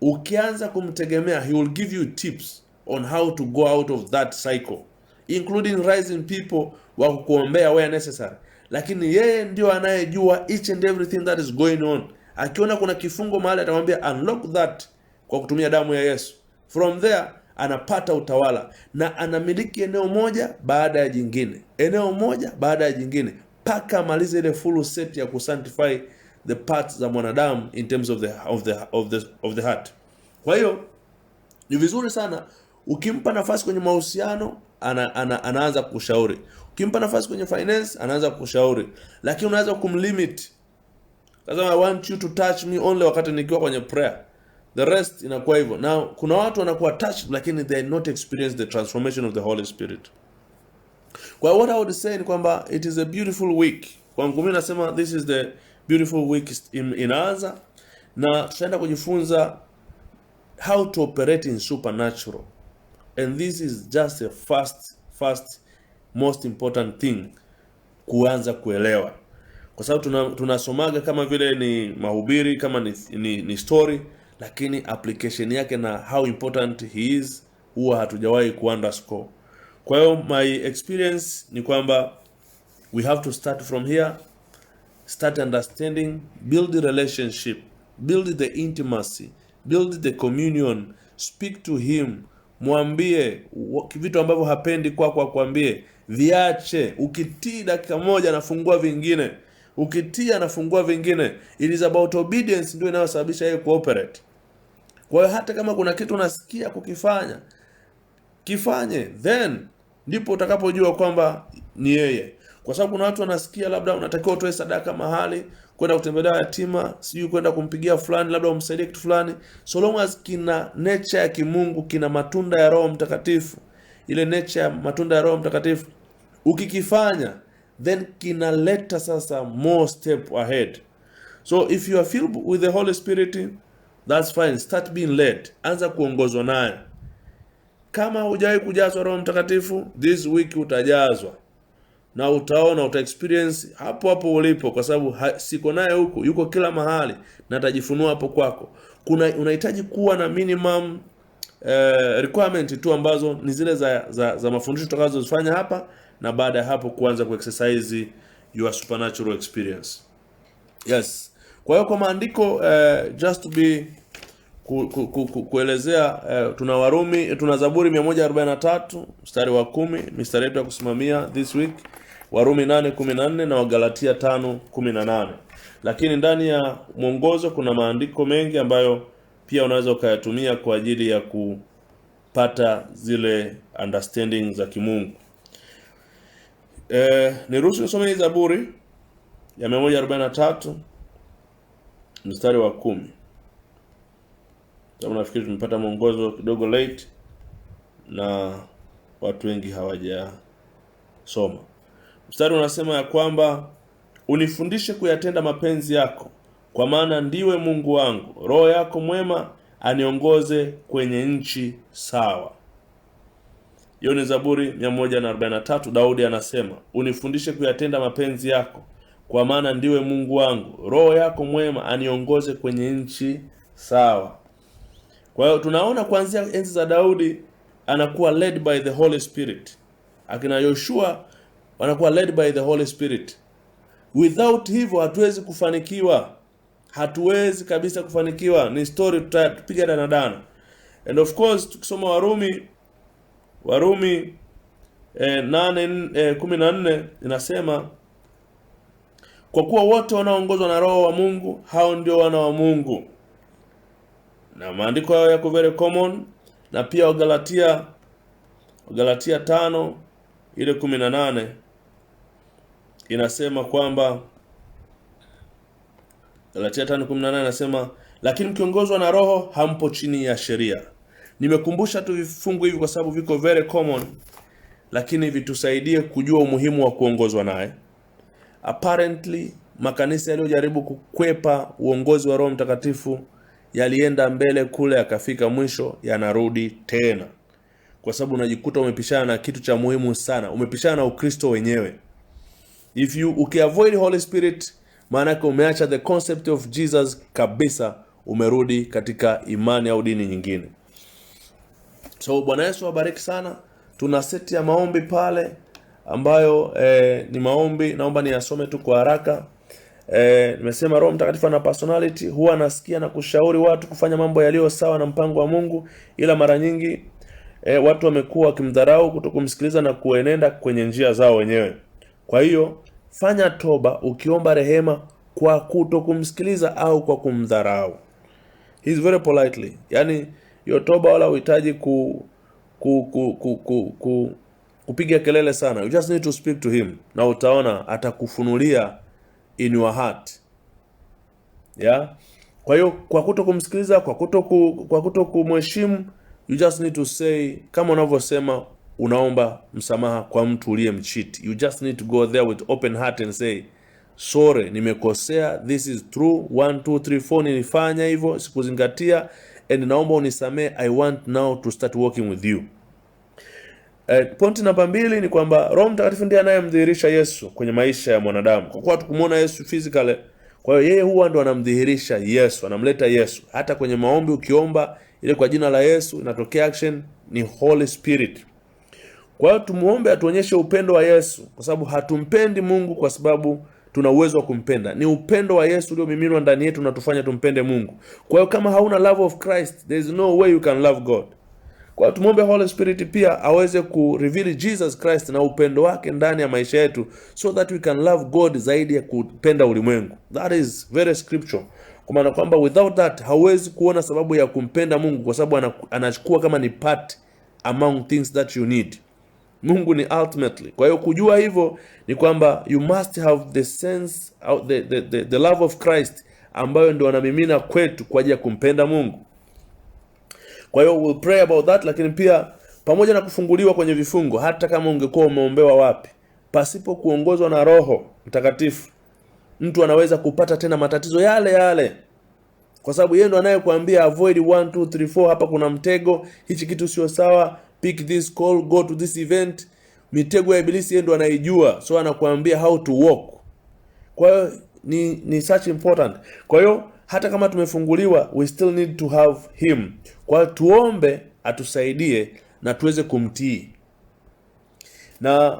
ukianza kumtegemea, he will give you tips on how to go out of that cycle, including rising people wa kukuombea where necessary. Lakini yeye ndio anayejua each and everything that is going on. Akiona kuna kifungo mahali atamwambia unlock that kwa kutumia damu ya Yesu. From there anapata utawala na anamiliki eneo moja baada ya jingine, eneo moja baada ya jingine, paka amalize ile full set ya kusanctify the parts za mwanadamu in terms of the heart. Kwa hiyo ni vizuri sana ukimpa nafasi kwenye mahusiano, anaanza kukushauri. Ukimpa nafasi kwenye finance, anaanza kukushauri. Lakini unaweza kumlimit. Kama I want you to touch me only wakati nikiwa kwenye prayer, the rest inakuwa hivyo. Now kuna watu wanakuwa touched lakini they not experience the transformation of the Holy Spirit. Kwa what I would say ni kwamba it is a beautiful week. Kwangu mimi nasema this is the beautiful week inaanza, na tutaenda kujifunza how to operate in supernatural. And this is just a first most important thing kuanza kuelewa. Kwa sababu tunasomaga kama vile ni mahubiri, kama ni story, lakini application yake na how important he is huwa hatujawahi kuunderscore. Kwa hiyo my experience ni kwamba we have to start from here, start understanding, build the relationship, build the intimacy, build the communion, speak to him, mwambie vitu ambavyo hapendi kwako akwambie, viache. Ukitii dakika moja anafungua vingine, ukitii anafungua vingine. It is about obedience ndio inayosababisha yeye cooperate. Kwa hiyo hata kama kuna kitu unasikia kukifanya, kifanye, then ndipo utakapojua kwamba ni yeye. Kwa sababu kuna watu wanasikia labda unatakiwa utoe sadaka mahali, kwenda kutembelea yatima, sijui kwenda kumpigia fulani, labda umsaidie kitu fulani. So long as kina nature ya kimungu, kina matunda ya Roho Mtakatifu, ile nature ya matunda ya Roho Mtakatifu, ukikifanya, then kinaleta sasa more step ahead. So if you are filled with the Holy Spirit, that's fine. Start being led. Anza kuongozwa naye. Kama hujawahi kujazwa Roho Mtakatifu, this week utajazwa. na utaona, uta experience hapo hapo ulipo, kwa sababu siko naye huko, yuko kila mahali na atajifunua hapo kwako. Unahitaji kuwa na minimum requirement tu ambazo ni zile za mafundisho tutakazozifanya hapa, na baada ya hapo kuanza kuexercise your supernatural experience. Yes. Kwa hiyo kwa maandiko just to be kuelezea, tuna Zaburi 143 mstari wa 10, mstari yetu ya kusimamia this week, Warumi 8:14 na Wagalatia 5:18. Lakini ndani ya mwongozo kuna maandiko mengi ambayo pia unaweza ukayatumia kwa ajili ya kupata zile understanding za kimungu. Niruhusu nisome Zaburi ya 143 mstari wa 10. Sababu nafikiri tumepata mwongozo kidogo late na watu wengi hawajasoma. Mstari unasema ya kwamba unifundishe kuyatenda mapenzi yako, kwa maana ndiwe Mungu wangu. Roho yako mwema aniongoze kwenye nchi sawa. Hiyo ni Zaburi 143. Daudi anasema unifundishe kuyatenda mapenzi yako, kwa maana ndiwe Mungu wangu. Roho yako mwema aniongoze kwenye nchi sawa. Kwa hiyo tunaona kuanzia enzi za Daudi anakuwa led by the Holy Spirit. Akina Yoshua wanakuwa led by the Holy Spirit. Without hivyo hatuwezi kufanikiwa. Hatuwezi kabisa kufanikiwa. Ni story tutapiga danadana. And of course tukisoma Warumi 8:14 inasema kwa kuwa wote wanaoongozwa na Roho wa Mungu hao ndio wana wa Mungu. Na maandiko yao yako very common, na pia Wagalatia 5:18 inasema kwamba, Galatia 5:18 inasema lakini mkiongozwa na Roho hampo chini ya sheria. Nimekumbusha tu vifungu hivi kwa sababu viko very common, lakini vitusaidie kujua umuhimu wa kuongozwa naye. Apparently makanisa yaliyojaribu kukwepa uongozi wa Roho Mtakatifu yalienda mbele kule, akafika mwisho yanarudi tena, kwa sababu unajikuta umepishana na kitu cha muhimu sana. Umepishana na Ukristo wenyewe. Ukiavoid Holy Spirit, maana yake umeacha the concept of Jesus kabisa, umerudi katika imani au dini nyingine. So Bwana Yesu awabariki sana. Tuna seti ya maombi pale ambayo ni maombi, naomba niyasome tu kwa haraka. Nimesema Roho Mtakatifu ana personality, huwa anasikia na kushauri watu kufanya mambo yaliyo sawa na mpango wa Mungu, ila mara nyingi watu wamekuwa wakimdharau, kutokumsikiliza na kuenenda kwenye njia zao wenyewe. Kwa hiyo fanya toba ukiomba rehema kwa kutokumsikiliza au kwa kumdharau. He's very politely. Yani hiyo toba wala uhitaji kupiga kelele sana. You just need to speak to him, na utaona atakufunulia in your heart. Yeah? Kwa hiyo kwa kutokumsikiliza, kwa kutokumheshimu, you just need to say, kama unavyosema unaomba msamaha kwa mtu uliyemcheat. You just need to go there with open heart and say, sorry, nimekosea, this is true, 1 2 3 4 nilifanya hivyo, sikuzingatia, and naomba unisamee. I want now to start working with you. Point namba 2 ni kwamba Roho Mtakatifu ndiye anayemdhihirisha Yesu kwenye maisha ya mwanadamu. Kwa kuwa tukumuona Yesu physically, kwa hiyo yeye huwa ndo anamdhihirisha Yesu, anamleta Yesu. Hata kwenye maombi ukiomba ile kwa jina la Yesu, inatokea action, ni Holy Spirit. Kwa hiyo tumuombe atuonyeshe upendo wa Yesu, kwa sababu hatumpendi Mungu kwa sababu tuna uwezo wa kumpenda. Ni upendo wa Yesu uliomiminwa ndani yetu unatufanya tumpende Mungu. Kwa hiyo kama hauna love of Christ, there is no way you can love God. Kwa hiyo tumuombe Holy Spirit pia aweze kureveal Jesus Christ na upendo wake ndani ya maisha yetu, so that we can love God zaidi ya kupenda ulimwengu. That is very scriptural. Kwa maana kwamba without that hauwezi kuona sababu ya kumpenda Mungu, kwa sababu anachukua kama ni part among things that you need. Mungu ni ultimately. Kwa hiyo kujua hivyo ni kwamba you must have the sense, the love of Christ, ambayo ndio anamimina kwetu kwa ajili ya kumpenda Mungu. Kwa hiyo we'll pray about that. Lakini pia pamoja na kufunguliwa kwenye vifungo, hata kama ungekuwa umeombewa wapi, pasipo kuongozwa na Roho Mtakatifu, mtu anaweza kupata tena matatizo yale yale, kwa sababu yeye ndo anayekuambia avoid 1 2 3 4, hapa kuna mtego, hichi kitu sio sawa, pick this call, go to this event. mitego ya ibilisi yeye ndo anaijua, so anakuambia how to walk. Kwa hiyo ni such important. Kwa hiyo hata kama tumefunguliwa, we still need to have him. Kwa hiyo tuombe atusaidie na tuweze kumtii. Na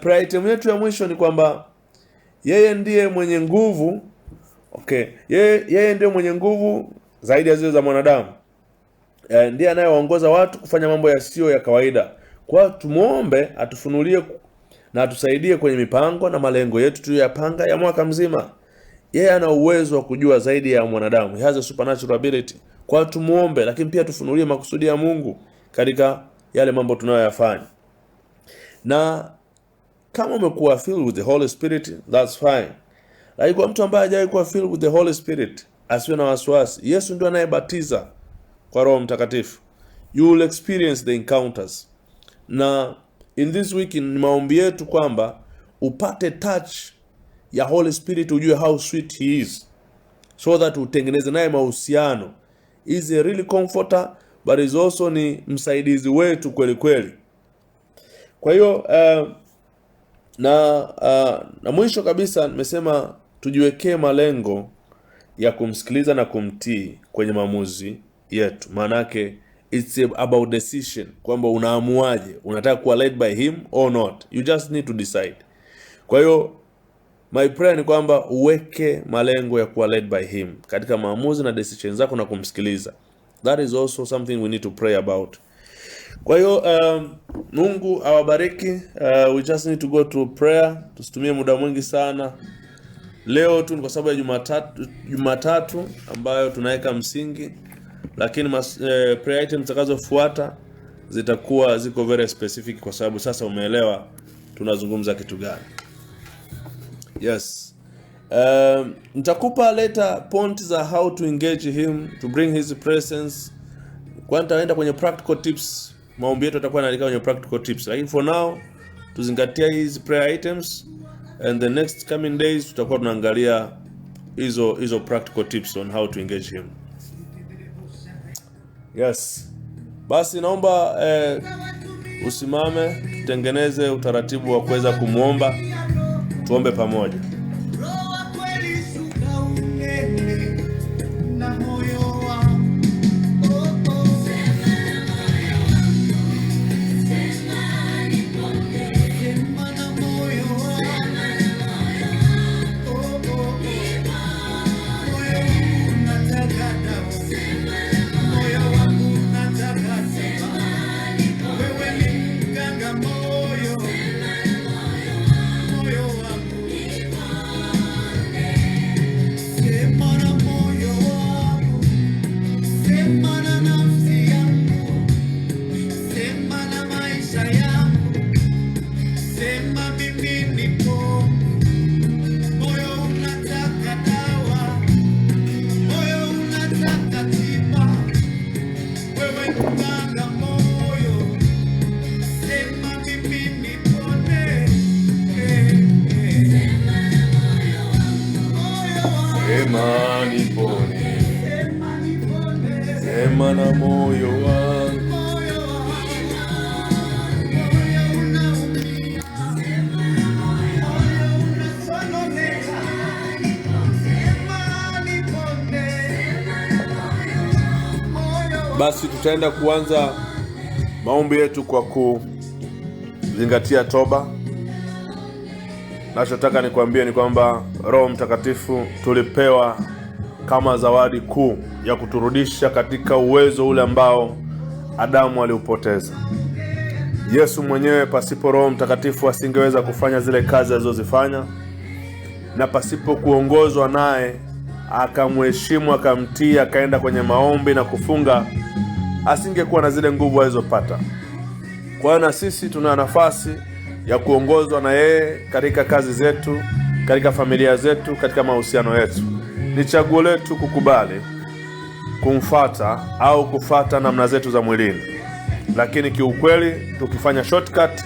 prayer item yetu ya mwisho ni kwamba yeye ndiye mwenye nguvu. Okay, yeye ndiye mwenye nguvu zaidi ya zile za mwanadamu. Ndiye anayewaongoza watu kufanya mambo yasiyo ya kawaida. Kwa hiyo tumuombe atufunulie na atusaidie kwenye mipango na malengo yetu tuliyopanga ya mwaka mzima. Yeye ana uwezo wa kujua zaidi ya mwanadamu. He has a supernatural ability. Kwa hiyo tumuombe, lakini pia tufunulie makusudi ya Mungu katika yale mambo tunayoyafanya. Na kama umekuwa filled with the Holy Spirit, that's fine. Lakini kwa mtu ambaye hajawahi kuwa filled with the Holy Spirit, asiwe na wasiwasi. Yesu ndiye anayebatiza kwa Roho Mtakatifu. You will experience the encounters. Na in this week ni maombi yetu kwamba upate touch ya Holy Spirit, ujue how sweet he is, so that utengeneze naye mahusiano. Is a really comforter, but is also ni msaidizi wetu kweli kweli. Kwa hiyo na mwisho kabisa nimesema tujiwekee malengo ya kumsikiliza na kumtii kwenye maamuzi yetu. Maanake it's about decision, kwamba unaamuaje, unataka kuwa led by him or not. You just need to decide. Kwa hiyo my prayer ni kwamba uweke malengo ya kuwa led by him katika maamuzi na decisions zako na kumsikiliza. That is also something we need to pray about. Kwa hiyo Mungu awabariki. We just need to go to prayer. Tusitumie muda mwingi sana. Leo tu ni kwa sababu ya Jumatatu ambayo tunaweka msingi, lakini prayer items zitakazofuata zitakuwa ziko very specific, kwa sababu sasa umeelewa tunazungumza kitu gani. Yes. Nitakupa later points za how to engage him, to bring his presence. Kwa nitaenda kwenye practical tips. Maombi yetu yatakuwa yanaelekea kwenye practical tips. Lakini for now tuzingatia hizi prayer items, and the next coming days tutakuwa tunaangalia hizo practical tips on how to engage him. Yes. Basi naomba usimame, tutengeneze utaratibu wa kuweza kumuomba. Tuombe pamoja. Sema na moyo wangu. Basi tutaenda kuanza maombi yetu kwa kuzingatia toba. Nachotaka nikwambie ni kwamba Roho Mtakatifu tulipewa kama zawadi kuu ya kuturudisha katika uwezo ule ambao Adamu aliupoteza. Yesu mwenyewe pasipo Roho Mtakatifu asingeweza kufanya zile kazi alizozifanya, na pasipo kuongozwa naye akamheshimu, akamtii, akaenda kwenye maombi na kufunga, asingekuwa na zile nguvu alizopata. Kwa hiyo na sisi tuna nafasi ya kuongozwa na yeye katika kazi zetu, katika familia zetu, katika mahusiano yetu. Ni chaguo letu kukubali kumfuata au kufata namna zetu za mwilini. Lakini kiukweli tukifanya shortcut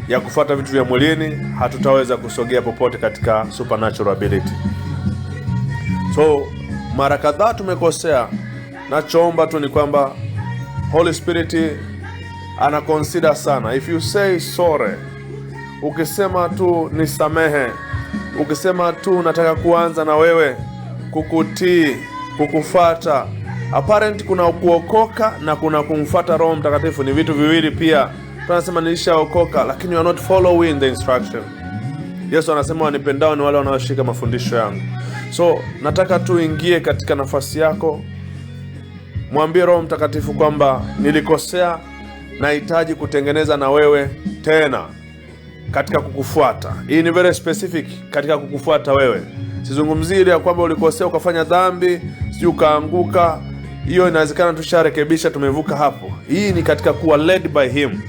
ya kufuata vitu vya mwilini, hatutaweza kusogea popote katika supernatural ability. So mara kadhaa tumekosea. Nachoomba tu ni kwamba Holy Spirit ana consider sana. If you say sorry, ukisema tu nisamehe, ukisema tu nataka kuanza na wewe, kukutii, kukufuata. Apparent kuna kuokoka na kuna kumfuata Roho Mtakatifu, ni vitu viwili pia. Tunasema nilishaokoka, lakini you are not following the instruction. Yesu anasema wanipendao ni wale wanaoshika mafundisho yangu. So nataka tu ingie katika nafasi yako, mwambie Roho Mtakatifu kwamba nilikosea, nahitaji kutengeneza na wewe tena katika kukufuata. Hii ni very specific, katika kukufuata wewe. Sizungumzii ile ya kwamba ulikosea ukafanya dhambi, si ukaanguka. Hiyo inawezekana tusharekebisha, tumevuka hapo. Hii ni katika kuwa led by him.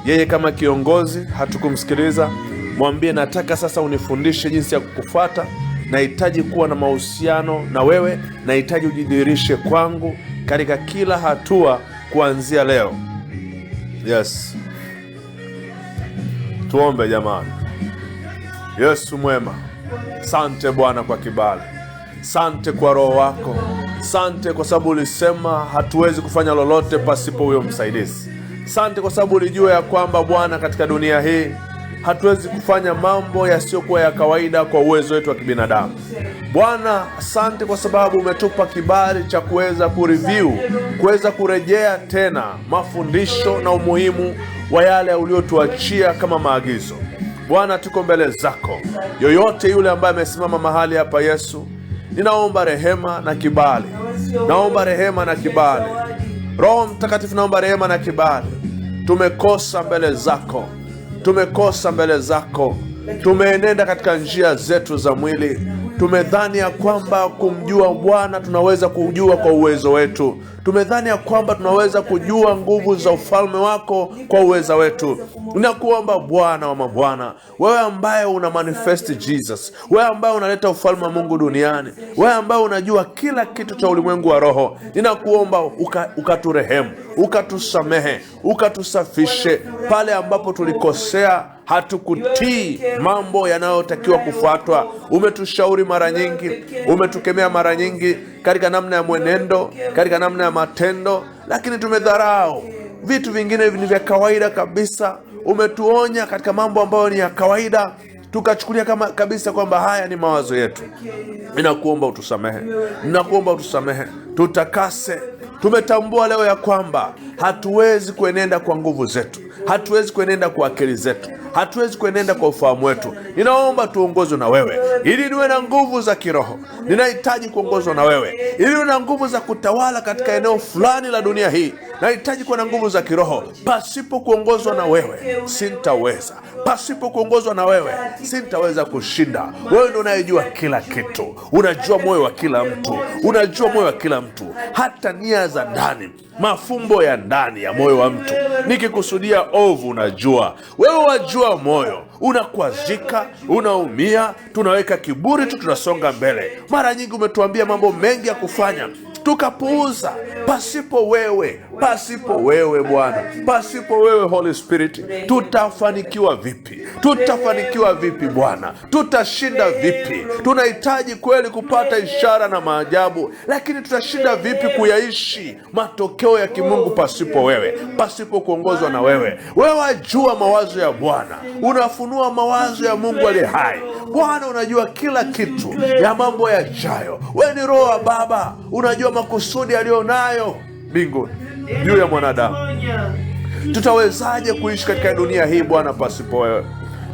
Yeye kama kiongozi, hatukumsikiliza. Mwambie nataka sasa unifundishe jinsi ya kukufuata. Nahitaji kuwa na mahusiano na wewe, nahitaji ujidhihirishe kwangu katika kila hatua kuanzia leo. Yes. Tuombe jamani. Yesu mwema, sante Bwana kwa kibali. Sante kwa Roho wako. Sante kwa sababu ulisema hatuwezi kufanya lolote pasipo huyo msaidizi. Sante kwa sababu ulijua ya kwamba Bwana, katika dunia hii hatuwezi kufanya mambo yasiyokuwa ya kawaida kwa uwezo wetu wa kibinadamu. Bwana, asante kwa sababu umetupa kibali cha kuweza kureview, kuweza kurejea tena mafundisho na umuhimu wa yale uliotuachia kama maagizo. Bwana, tuko mbele zako. Yoyote yule ambaye amesimama mahali hapa, Yesu, ninaomba rehema na kibali. Naomba rehema na kibali. Roho Mtakatifu, naomba rehema na kibali. Tumekosa mbele zako. Tumekosa mbele zako. Tumeenenda katika njia zetu za mwili. Tumedhani ya kwamba kumjua Bwana tunaweza kujua kwa uwezo wetu. Tumedhani ya kwamba tunaweza kujua nguvu za ufalme wako kwa uwezo wetu. Ninakuomba Bwana wa mabwana, wewe ambaye una manifest Jesus, wewe ambaye unaleta ufalme wa Mungu duniani, wewe ambaye unajua kila kitu cha ulimwengu wa roho, ninakuomba ukaturehemu, ukatusamehe, ukatusafishe pale ambapo tulikosea, hatukutii mambo yanayotakiwa kufuatwa. Umetushauri mara nyingi, umetukemea mara nyingi katika namna ya mwenendo, katika namna ya matendo, lakini tumedharau vitu vingine ni vya kawaida kabisa. Umetuonya katika mambo ambayo ni ya kawaida, tukachukulia kama kabisa kwamba haya ni mawazo yetu. Ninakuomba utusamehe, ninakuomba utusamehe, tutakase. Tumetambua leo ya kwamba hatuwezi kuenenda kwa nguvu zetu, hatuwezi kuenenda kwa akili zetu, hatuwezi kuenenda kwa ufahamu wetu. Ninaomba tuongozwe na wewe, ili niwe na nguvu za kiroho. Ninahitaji kuongozwa na wewe, ili niwe na nguvu za kutawala katika eneo fulani la dunia hii. Nahitaji kuwa na nguvu za kiroho. Pasipo kuongozwa na wewe, sintaweza. Pasipo kuongozwa na wewe, sintaweza kushinda. Wewe ndio unayejua kila kitu. Unajua moyo wa kila mtu. Unajua moyo wa kila mtu, hata nia za ndani, mafumbo ya ndani ya moyo wa mtu. Nikikusudia ovu, unajua. Wewe wajua moyo. Unakwazika, unaumia, tunaweka kiburi tu, tunasonga mbele. Mara nyingi umetuambia mambo mengi ya kufanya, tukapuuza. Pasipo wewe Bwana, pasipo wewe Holy Spirit, tutafanikiwa vipi? Tutafanikiwa vipi Bwana? Tutashinda vipi? Tunahitaji kweli kupata ishara na maajabu, lakini tutashinda vipi kuyaishi matokeo ya kimungu pasipo wewe, pasipo kuongozwa na wewe? Wewe wajua mawazo ya Bwana, unafunua mawazo ya Mungu aliye hai. Bwana, unajua kila kitu ya mambo yajayo. Wewe ni Roho wa Baba, unajua makusudi aliyonayo mbinguni juu ya mwanadamu. Tutawezaje kuishi katika dunia hii Bwana pasipo wewe?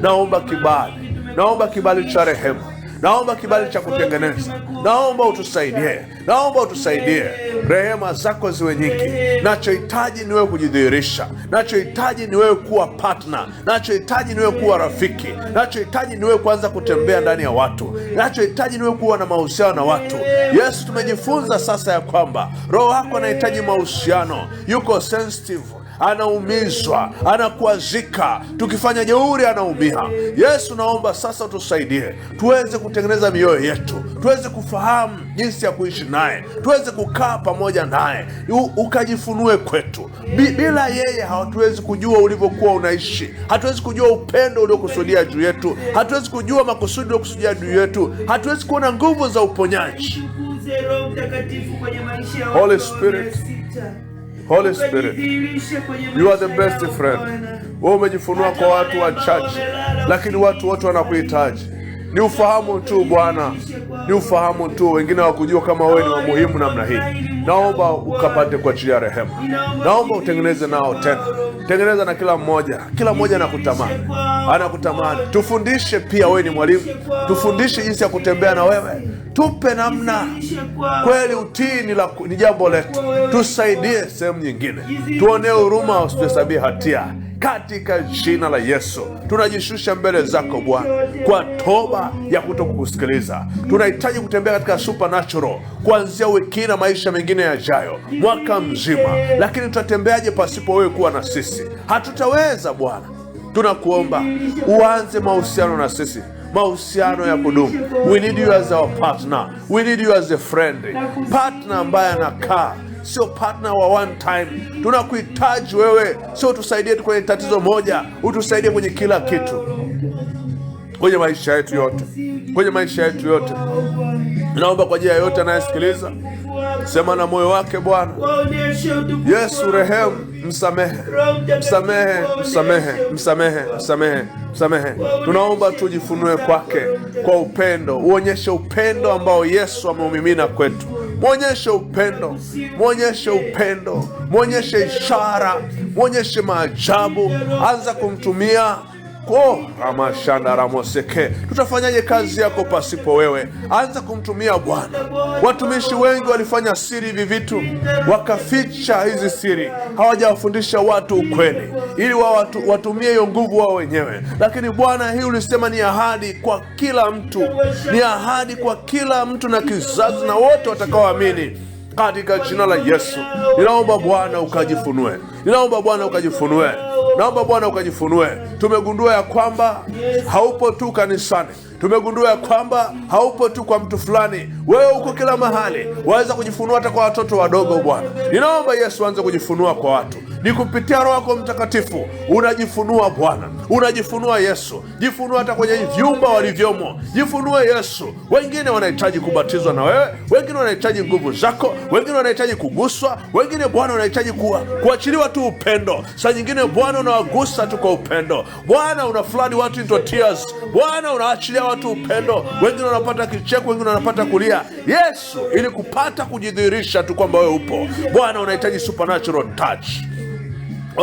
Naomba kibali, naomba kibali cha rehema, naomba kibali cha kutengeneza. Naomba utusaidie, naomba utusaidie. Rehema zako ziwe nyingi. Nachohitaji ni wewe kujidhihirisha. Nachohitaji ni wewe kuwa partner. Nachohitaji ni wewe kuwa rafiki. Nachohitaji ni wewe kuanza kutembea ndani ya watu. Nachohitaji ni wewe kuwa na mahusiano na watu. Yesu, tumejifunza sasa ya kwamba Roho wako anahitaji mahusiano. Yuko sensitive, anaumizwa, anakwazika. Tukifanya jeuri anaumia. Yesu, naomba sasa utusaidie, tuweze kutengeneza mioyo yetu, tuweze kufahamu jinsi ya kuishi naye, tuweze kukaa pamoja naye, ukajifunue kwetu. Bila yeye hatuwezi kujua ulivyokuwa unaishi, hatuwezi kujua upendo uliokusudia juu yetu, hatuwezi kujua makusudi uliokusudia juu yetu, hatuwezi kuona nguvu za uponyaji. Holy Spirit, Holy Spirit, you are the best friend. Wewe umejifunua kwa watu wachache, lakini watu wote wanakuhitaji. Ni ufahamu tu Bwana, ni ufahamu tu. Wengine wakujua kama wewe ni wa muhimu namna hii. Naomba ukapate kuachilia rehema. Naomba utengeneze nao tena. Tengeneza na kila mmoja. Kila mmoja anakutamani. Tufundishe pia, wewe ni mwalimu. Tufundishe jinsi ya kutembea na wewe. Tupe namna. Kweli utii ni jambo letu. Tusaidie sehemu nyingine. Tuonee huruma, usituhesabie hatia. Katika jina la Yesu tunajishusha mbele zako Bwana kwa toba ya kutokukusikiliza. Tunahitaji kutembea katika supernatural kuanzia wiki na maisha mengine yajayo, mwaka mzima. Lakini tutatembeaje pasipo wewe kuwa na sisi? Hatutaweza Bwana. Tunakuomba uanze mahusiano na sisi, mahusiano ya kudumu. We need you as our partner. We need you as a friend. Partner ambaye anakaa, sio partner wa one time. Tunakuhitaji wewe, sio tusaidie tu kwenye tatizo moja, utusaidie kwenye kila kitu, kwenye maisha yetu yote, kwenye maisha yetu yote. Naomba kwa ajili ya yote anayesikiliza, sema na moyo wake Bwana. Yesu, rehemu, msamehe. Tunaomba tujifunue kwake kwa upendo. Uonyeshe upendo ambao Yesu ameumimina kwetu. Mwonyeshe upendo, mwonyeshe ishara, mwonyeshe maajabu. Anza kumtumia Ramashanda Ramoseke. Tutafanyaje kazi yako pasipo wewe? Anza kumtumia Bwana. Watumishi wengi walifanya siri hivi vitu, wakaficha hizi siri, hawajawafundisha watu ukweli ili watumie hiyo nguvu wao wenyewe. Lakini Bwana, hii ulisema ni ahadi kwa kila mtu, ni ahadi kwa kila mtu na kizazi na wote watakaoamini. Katika jina la Yesu ninaomba Bwana ukajifunue, naomba Bwana ukajifunue. Tumegundua ya kwamba haupo tu kanisani. Tumegundua ya kwamba haupo tu kwa mtu fulani. Wewe uko kila mahali. Waweza kujifunua hata kwa watoto wadogo Bwana. Ninaomba Yesu anze kujifunua kwa watu. Ni kupitia Roho yako Mtakatifu unajifunua Bwana. Unajifunua Yesu. Jifunua hata kwenye vyumba walivyomo. Jifunue Yesu. Wengine wanahitaji kubatizwa na wewe, wengine wanahitaji nguvu zako, wengine wanahitaji kuguswa, wengine Bwana wanahitaji kuachiliwa tu upendo. Saa nyingine Bwana unawagusa tu kwa upendo. Bwana unaflood watu into tears. Bwana unaachilia watu upendo. Wengine wanapata kicheko, wengine wanapata kulia. Yesu, ili kupata kujidhihirisha tu kwamba wewe upo. Bwana unahitaji supernatural touch.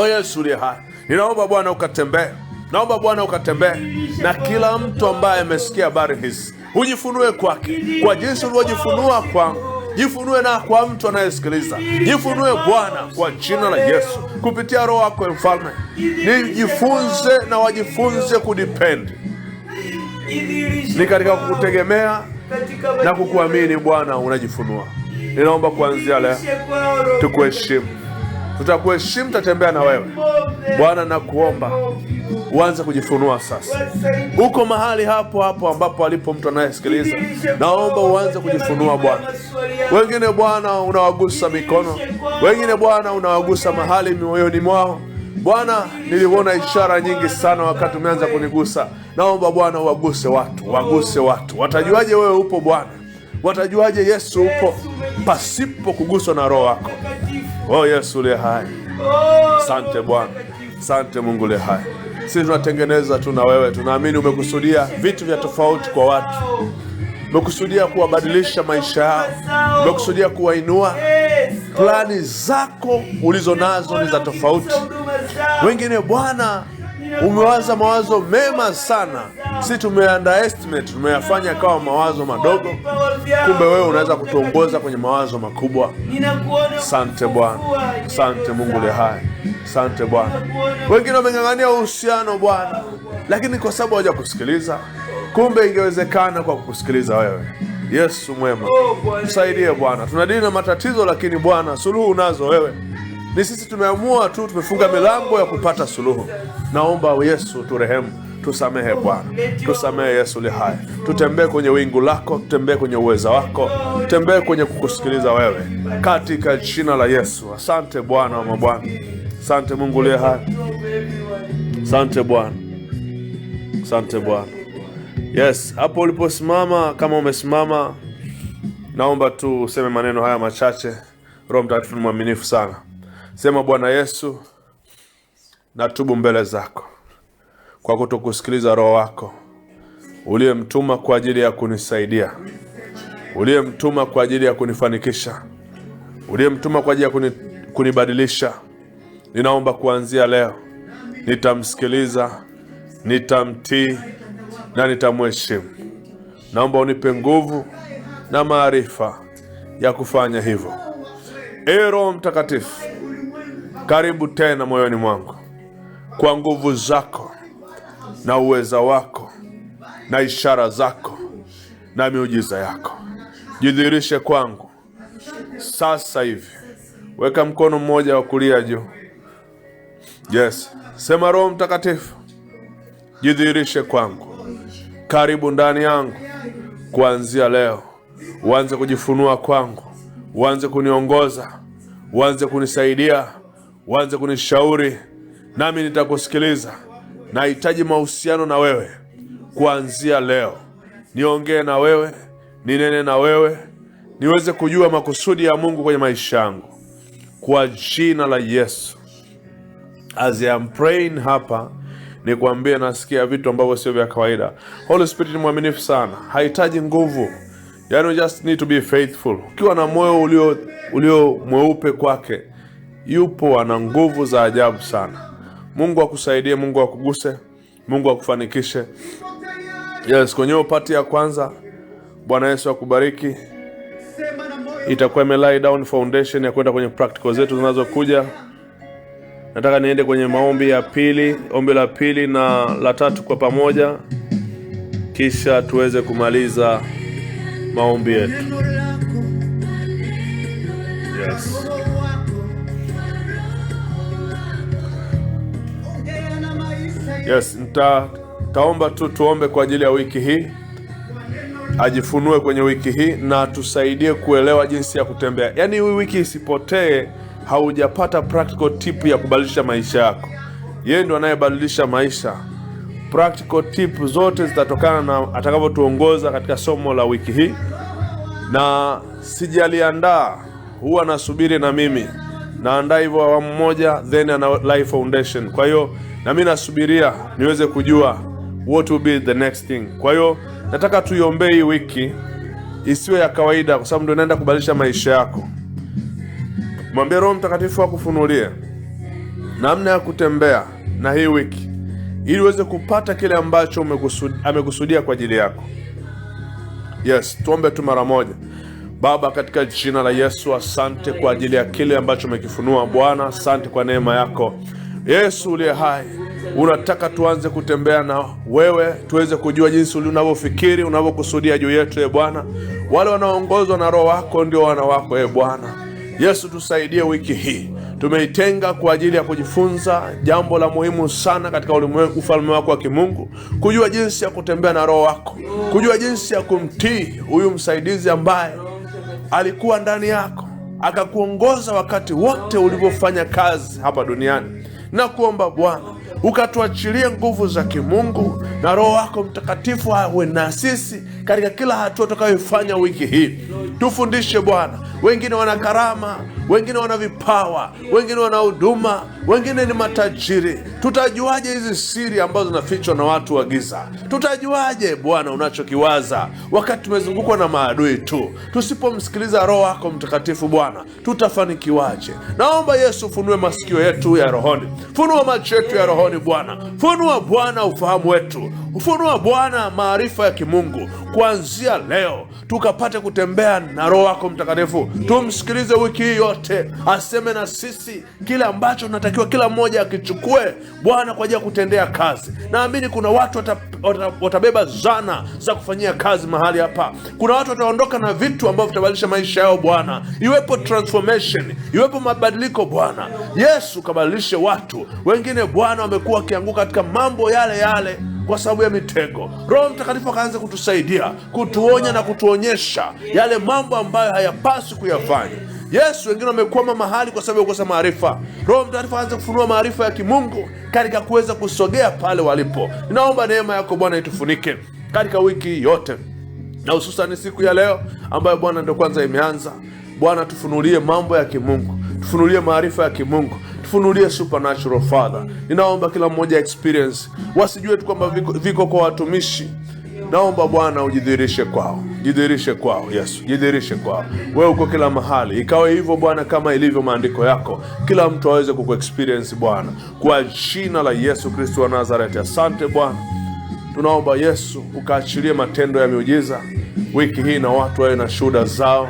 Yesu uliye hai, ninaomba Bwana ukatembee. Naomba Bwana ukatembee na kila mtu ambaye amesikia habari hizi. Ujifunue kwake kwa jinsi ulivyojifunua kwangu. Jifunue na kwa mtu anayesikiliza. Jifunue Bwana kwa jina la Yesu kupitia Roho yako Mfalme. Nijifunze na wajifunze kudepend. Ni katika kukutegemea na kukuamini Bwana unajifunua. Ninaomba kuanzia leo tukuheshimu. Tutakuheshimu, tutatembea na wewe Bwana. Nakuomba uanze kujifunua sasa. Uko mahali hapo ambapo alipo mtu anayesikiliza. Naomba uanze kujifunua Bwana. Wengine Bwana unawagusa mikono, wengine Bwana unawagusa mahali mioyoni mwao. Bwana, niliona ishara nyingi sana wakati umeanza kunigusa. Naomba Bwana uwaguse watu. Watajuaje wewe upo Bwana? Watajuaje Yesu upo pasipo kuguswa na Roho yako? Yesu uliye hai. Asante Bwana. Asante Mungu uliye hai. Sisi tunatengeneza tu na wewe. Tunaamini umekusudia vitu vya tofauti kwa watu. Umekusudia kuwabadilisha maisha yao. Umekusudia kuwainua. Plani zako ulizo nazo ni za tofauti. Wengine Bwana umewaza mawazo mema sana. Sisi tumeunderestimate, tumeyafanya kama mawazo madogo. Kumbe wewe unaweza kutuongoza kwenye mawazo makubwa. Asante Bwana. Asante Mungu uliye hai. Asante Bwana. Wengine wameng'ang'ania uhusiano Bwana, lakini kwa sababu hawajakusikiliza. Kumbe ingewezekana kwa kukusikiliza wewe. Yesu mwema. Tusaidie Bwana. Tunadili na matatizo, lakini Bwana suluhu unazo wewe. Ni sisi tumeamua tu, tumefunga milango ya kupata suluhu. Naomba Yesu turehemu, tusamehe Bwana. Tusamehe Yesu uliye hai. Tutembee kwenye wingu lako, tutembee kwenye uweza wako, tutembee kwenye kukusikiliza wewe. Katika jina la Yesu. Asante Bwana wa mabwana. Asante Mungu uliye hai. Asante Bwana. Asante Bwana. Yes, hapo uliposimama, kama umesimama, naomba tu useme maneno haya machache. Roho Mtakatifu ni mwaminifu sana. Sema, Bwana Yesu, natubu mbele zako kwa kutokusikiliza Roho wako uliyemtuma kwa ajili ya kunisaidia, uliyemtuma kwa ajili ya kunifanikisha, uliyemtuma kwa ajili ya kunibadilisha. Ninaomba kuanzia leo nitamsikiliza, nitamtii na nitamheshimu. Naomba unipe nguvu na maarifa ya kufanya hivyo. Ee Roho Mtakatifu, karibu tena moyoni mwangu kwa nguvu zako na uweza wako na ishara zako na miujiza yako. Jidhihirishe kwangu sasa hivi. Weka mkono mmoja wa kulia juu. Yes. Sema, Roho Mtakatifu, jidhihirishe kwangu. Karibu ndani yangu kuanzia leo. Uanze kujifunua kwangu. Uanze kuniongoza. Uanze kunisaidia. Uanze kunishauri. Nami nitakusikiliza. Nahitaji mahusiano na wewe kuanzia leo. Niongee na wewe, ninene na wewe, niweze kujua makusudi ya Mungu kwenye maisha yangu. Kwa jina la Yesu. As I am praying hapa, nikwambie nasikia vitu ambavyo sio vya kawaida. Holy Spirit ni mwaminifu sana. Hahitaji nguvu. You just need to be faithful. Ukiwa na moyo ulio mweupe kwake, yupo ana nguvu za ajabu sana. Mungu akusaidie, Mungu akuguse, Mungu akufanikishe. Yes, kwenye upati ya kwanza, Bwana Yesu akubariki. Itakuwa imelay down foundation ya kwenda kwenye practical zetu zinazokuja. Nataka niende kwenye maombi ya pili, ombi la pili na la tatu kwa pamoja, kisha tuweze kumaliza maombi yetu. Yes. Yes, taomba tuombe kwa ajili ya wiki hii. Ajifunue kwenye wiki hii na tusaidie kuelewa jinsi ya kutembea. Yaani wiki isipotee haujapata practical tip ya kubadilisha maisha yako. Yeye ndo anayebadilisha maisha. Practical tip zote zitatokana na atakavyotuongoza katika somo la wiki hii. Na sijaliandaa, huwa nasubiri na mimi. Naandaa hivyo awamu moja, then ana life foundation. Kwa hiyo na mimi nasubiria niweze kujua what will be the next thing. Kwa hiyo nataka tuiombee hii wiki isiwe ya kawaida, kwa sababu ndio inaenda kubadilisha maisha yako. Mwambie Roho Mtakatifu akufunulie namna ya kutembea na hii wiki, ili uweze kupata kile ambacho amekusudia kwa ajili yako. Yes, tuombe tu mara moja. Baba, katika jina la Yesu, asante kwa ajili ya kile ambacho umekifunua Bwana. Asante kwa neema yako Yesu uliye hai. Unataka tuanze kutembea na wewe, tuweze kujua jinsi unavyofikiri, unavyokusudia juu yetu Bwana. Wale wanaoongozwa na Roho wako ndio wana wako Bwana. Yesu, tusaidie wiki hii. Tumeitenga kwa ajili ya kujifunza jambo la muhimu sana katika ulimwengu, ufalme wako wa kimungu, kujua jinsi ya kutembea na Roho wako, kujua jinsi ya kumtii huyu msaidizi ambaye alikuwa ndani yako, akakuongoza wakati wote ulivyofanya kazi hapa duniani. Na kuomba Bwana ukatuachilie nguvu za kimungu na Roho wako Mtakatifu awe na sisi katika kila hatua tutakayoifanya wiki hii. Tufundishe Bwana. Wengine wana karama, wengine wana vipawa, wengine wana huduma, wengine ni matajiri. Tutajuaje hizi siri ambazo zinafichwa na watu wa giza? Tutajuaje Bwana unachokiwaza wakati tumezungukwa na maadui tu? Tusipomsikiliza Roho wako Mtakatifu Bwana, tutafanikiwaje? Naomba Yesu, funue masikio yetu ya rohoni, funua macho yetu ya rohoni Bwana, funua Bwana ufahamu wetu, funua Bwana maarifa ya kimungu. Kuanzia leo tukapate kutembea na Roho wako Mtakatifu. Tumsikilize wiki hii yote, aseme na sisi kile ambacho tunatakiwa kila mmoja akichukue Bwana kwa ajili ya kutendea kazi. Naamini kuna watu watabeba zana za kufanyia kazi mahali hapa. Kuna watu wataondoka na vitu ambavyo vitabadilisha maisha yao Bwana. Iwepo transformation, iwepo mabadiliko Bwana. Yesu, kabadilishe watu. Wengine Bwana wamekuwa wakianguka katika mambo yale yale kwa sababu ya mitego. Roho Mtakatifu akaanza kutusaidia, kutuonya na kutuonyesha yale mambo ambayo hayapaswi kuyafanya. Yesu, wengine wamekwama mahali kwa sababu ya kukosa maarifa. Roho Mtakatifu aanze kufunua maarifa ya kimungu katika kuweza kusogea pale walipo. Ninaomba neema yako Bwana itufunike katika wiki yote, na hususan siku ya leo ambayo Bwana ndio kwanza imeanza. Bwana, tufunulie mambo ya kimungu, tufunulie maarifa ya kimungu, tufunulie supernatural Father. Ninaomba kila mmoja experience, wasijue tu kwamba viko kwa watumishi. Naomba Bwana ujidhihirishe kwao, jidhihirishe kwao Yesu, jidhihirishe kwao. Wewe uko kila mahali, ikawe hivyo Bwana kama ilivyo maandiko yako, kila mtu aweze kukuexperience Bwana, kwa jina la Yesu Kristo wa Nazareti. Asante Bwana, tunaomba Yesu ukaachilie matendo ya miujiza wiki hii, na watu wawe na shuhuda zao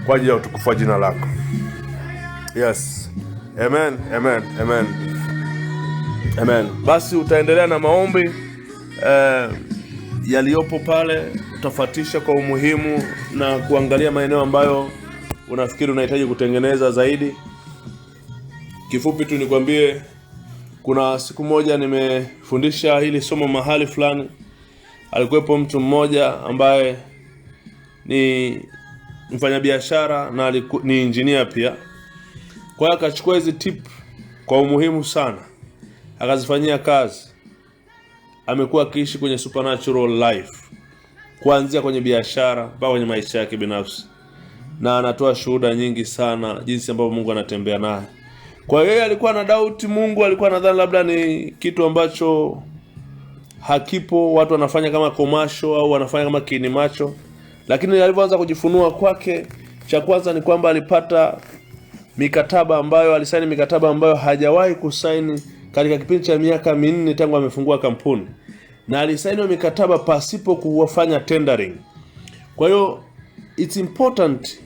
kwa ajili ya utukufu wa jina lako. Yes, amen, amen, amen, amen. Basi utaendelea na maombi yaliyopo pale, utafatisha kwa umuhimu na kuangalia maeneo ambayo unafikiri unahitaji kutengeneza zaidi. Kifupi tu nikwambie, kuna siku moja nimefundisha hili somo mahali fulani. Alikuwepo mtu mmoja ambaye ni mfanyabiashara na ni engineer pia. Kwa hiyo akachukua hizi tip kwa umuhimu sana, akazifanyia kazi. Amekuwa akiishi kwenye supernatural life, kuanzia kwenye biashara mpaka kwenye maisha yake binafsi, na anatoa shuhuda nyingi sana jinsi ambavyo Mungu anatembea naye. Kwa hiyo yeye alikuwa na doubt Mungu, alikuwa nadhani labda ni kitu ambacho hakipo, watu wanafanya kama commercial au wanafanya kama kiini macho. Lakini alipoanza kujifunua kwake, cha kwanza ni kwamba alipata mikataba ambayo alisaini, mikataba ambayo hajawahi kusaini katika kipindi cha miaka 4 tangu amefungua kampuni, na alisaini mikataba pasipo kuwafanya tendering. Kwa hiyo it's important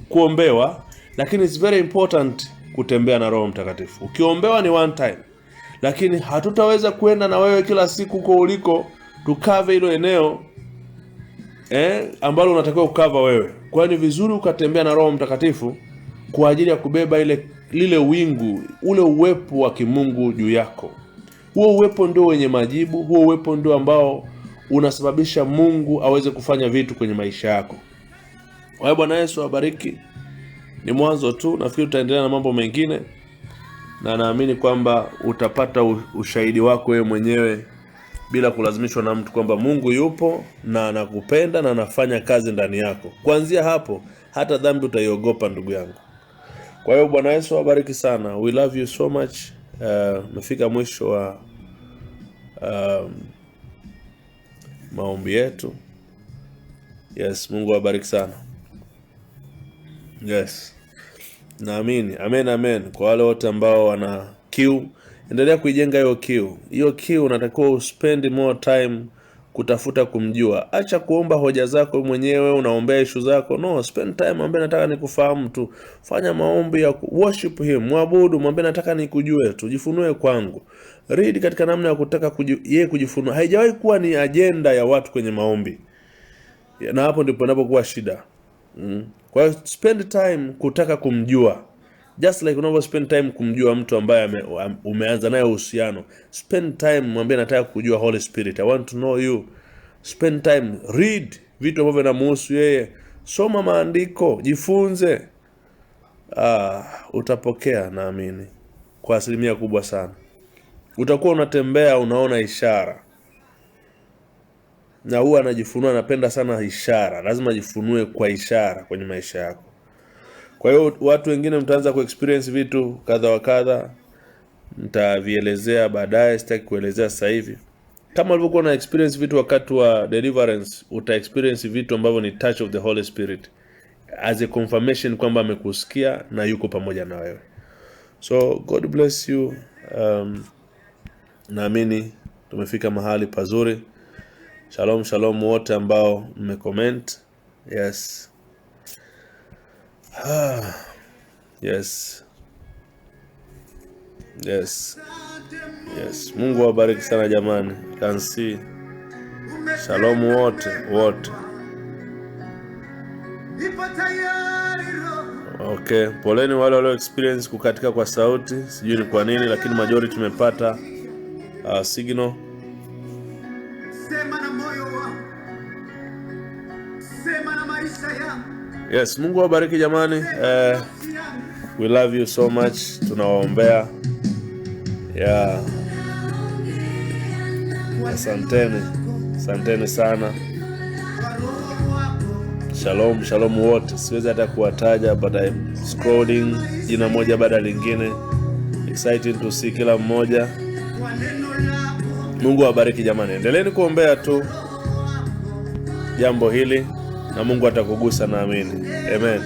kuombewa, lakini it's very important kutembea na Roho Mtakatifu. Ukiombewa ni one time, lakini hatutaweza kuenda na wewe kila siku kwa uliko tukave hilo eneo ambalo unatakiwa kukava wewe. Kwa hiyo ni vizuri ukatembea na Roho Mtakatifu kwa ajili ya kubeba lile wingu, ule uwepo wa kimungu juu yako. Huo uwepo ndio wenye majibu, huo uwepo ndio ambao unasababisha Mungu aweze kufanya vitu kwenye maisha yako. Kwa hiyo Bwana Yesu abariki. Ni mwanzo tu, nafikiri tutaendelea na mambo mengine, na naamini kwamba utapata ushahidi wako wewe mwenyewe bila kulazimishwa na mtu, kwamba Mungu yupo na anakupenda na anafanya kazi ndani yako. Kuanzia hapo hata dhambi utaiogopa, ndugu yangu. Kwa hiyo Bwana Yesu abariki sana. We love you so much. Mefika mwisho wa maombi yetu. Yes, Mungu abariki sana. Yes, naamini. Amen, amen. Kwa wale wote ambao wana kiu, endelea kuijenga hiyo kiu. Hiyo kiu unatakiwa uspend more time kutafuta kumjua. Acha kuomba hoja zako mwenyewe, unaombea issue zako. No, spend time, mwambie nataka nikufahamu tu. Fanya maombi ya worship him, muabudu, mwambie nataka nikujue tu, jifunue kwangu. Read katika namna ya kutaka yeye kujifunua. Haijawahi kuwa ni agenda ya watu kwenye maombi. Na hapo ndipo inapokuwa shida. Kwa hiyo spend time kutaka kumjua. Just like unavyo spend time kumjua mtu ambaye umeanza naye uhusiano. Spend time mwambie nataka kujua Holy Spirit. I want to know you. Spend time, read vitu ambavyo vinamhusu yeye. Soma maandiko, jifunze. Utapokea, naamini, kwa asilimia kubwa sana. Utakuwa unatembea unaona ishara. Na huwa anajifunua, anapenda sana ishara. Lazima jifunue kwa ishara kwenye maisha yako. Kwa hiyo watu wengine mtaanza kuexperience vitu kadha wa kadha, nitavielezea baadaye, sitaki kuelezea sasa hivi. Kama ulivyokuwa na experience vitu wakati wa deliverance, uta experience vitu ambavyo ni touch of the Holy Spirit as a confirmation kwamba amekusikia na yuko pamoja na wewe. So God bless you. Naamini tumefika mahali pazuri. Shalom, shalom wote ambao mmecomment. Yes. Yes. Yes. Yes. Mungu awabariki sana jamani. Can see. Shalom wote. Okay, poleni wale walio experience kukatika kwa sauti. Sijui ni kwa nini, lakini majority tumepata signal. Sema na moyo wako. Sema na maisha yako. Yes, Mungu awabariki jamani. We love you so much. Tunawaombea. Yeah. Asanteni sana. Shalom, shalom wote. Siwezi hata kuwataja, but I'm scrolling jina moja baada lingine. exciting to see kila mmoja. Mungu awabariki jamani. Endeleeni kuombea tu jambo hili na Mungu atakugusa, naamini. Amen.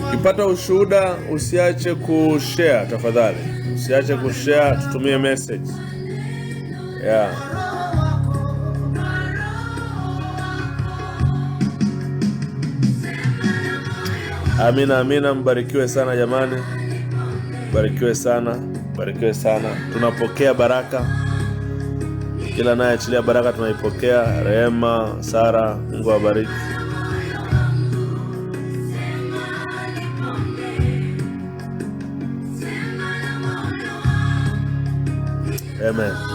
Ukipata ushuhuda usiache kushare tafadhali. Usiache kushare, tutumie message. Yeah. Amina, mbarikiwe sana jamani. Barikiwe sana. Tunapokea baraka. Kila naye achilia baraka tunaipokea. Rehema, Sara, Mungu awabariki. Amen.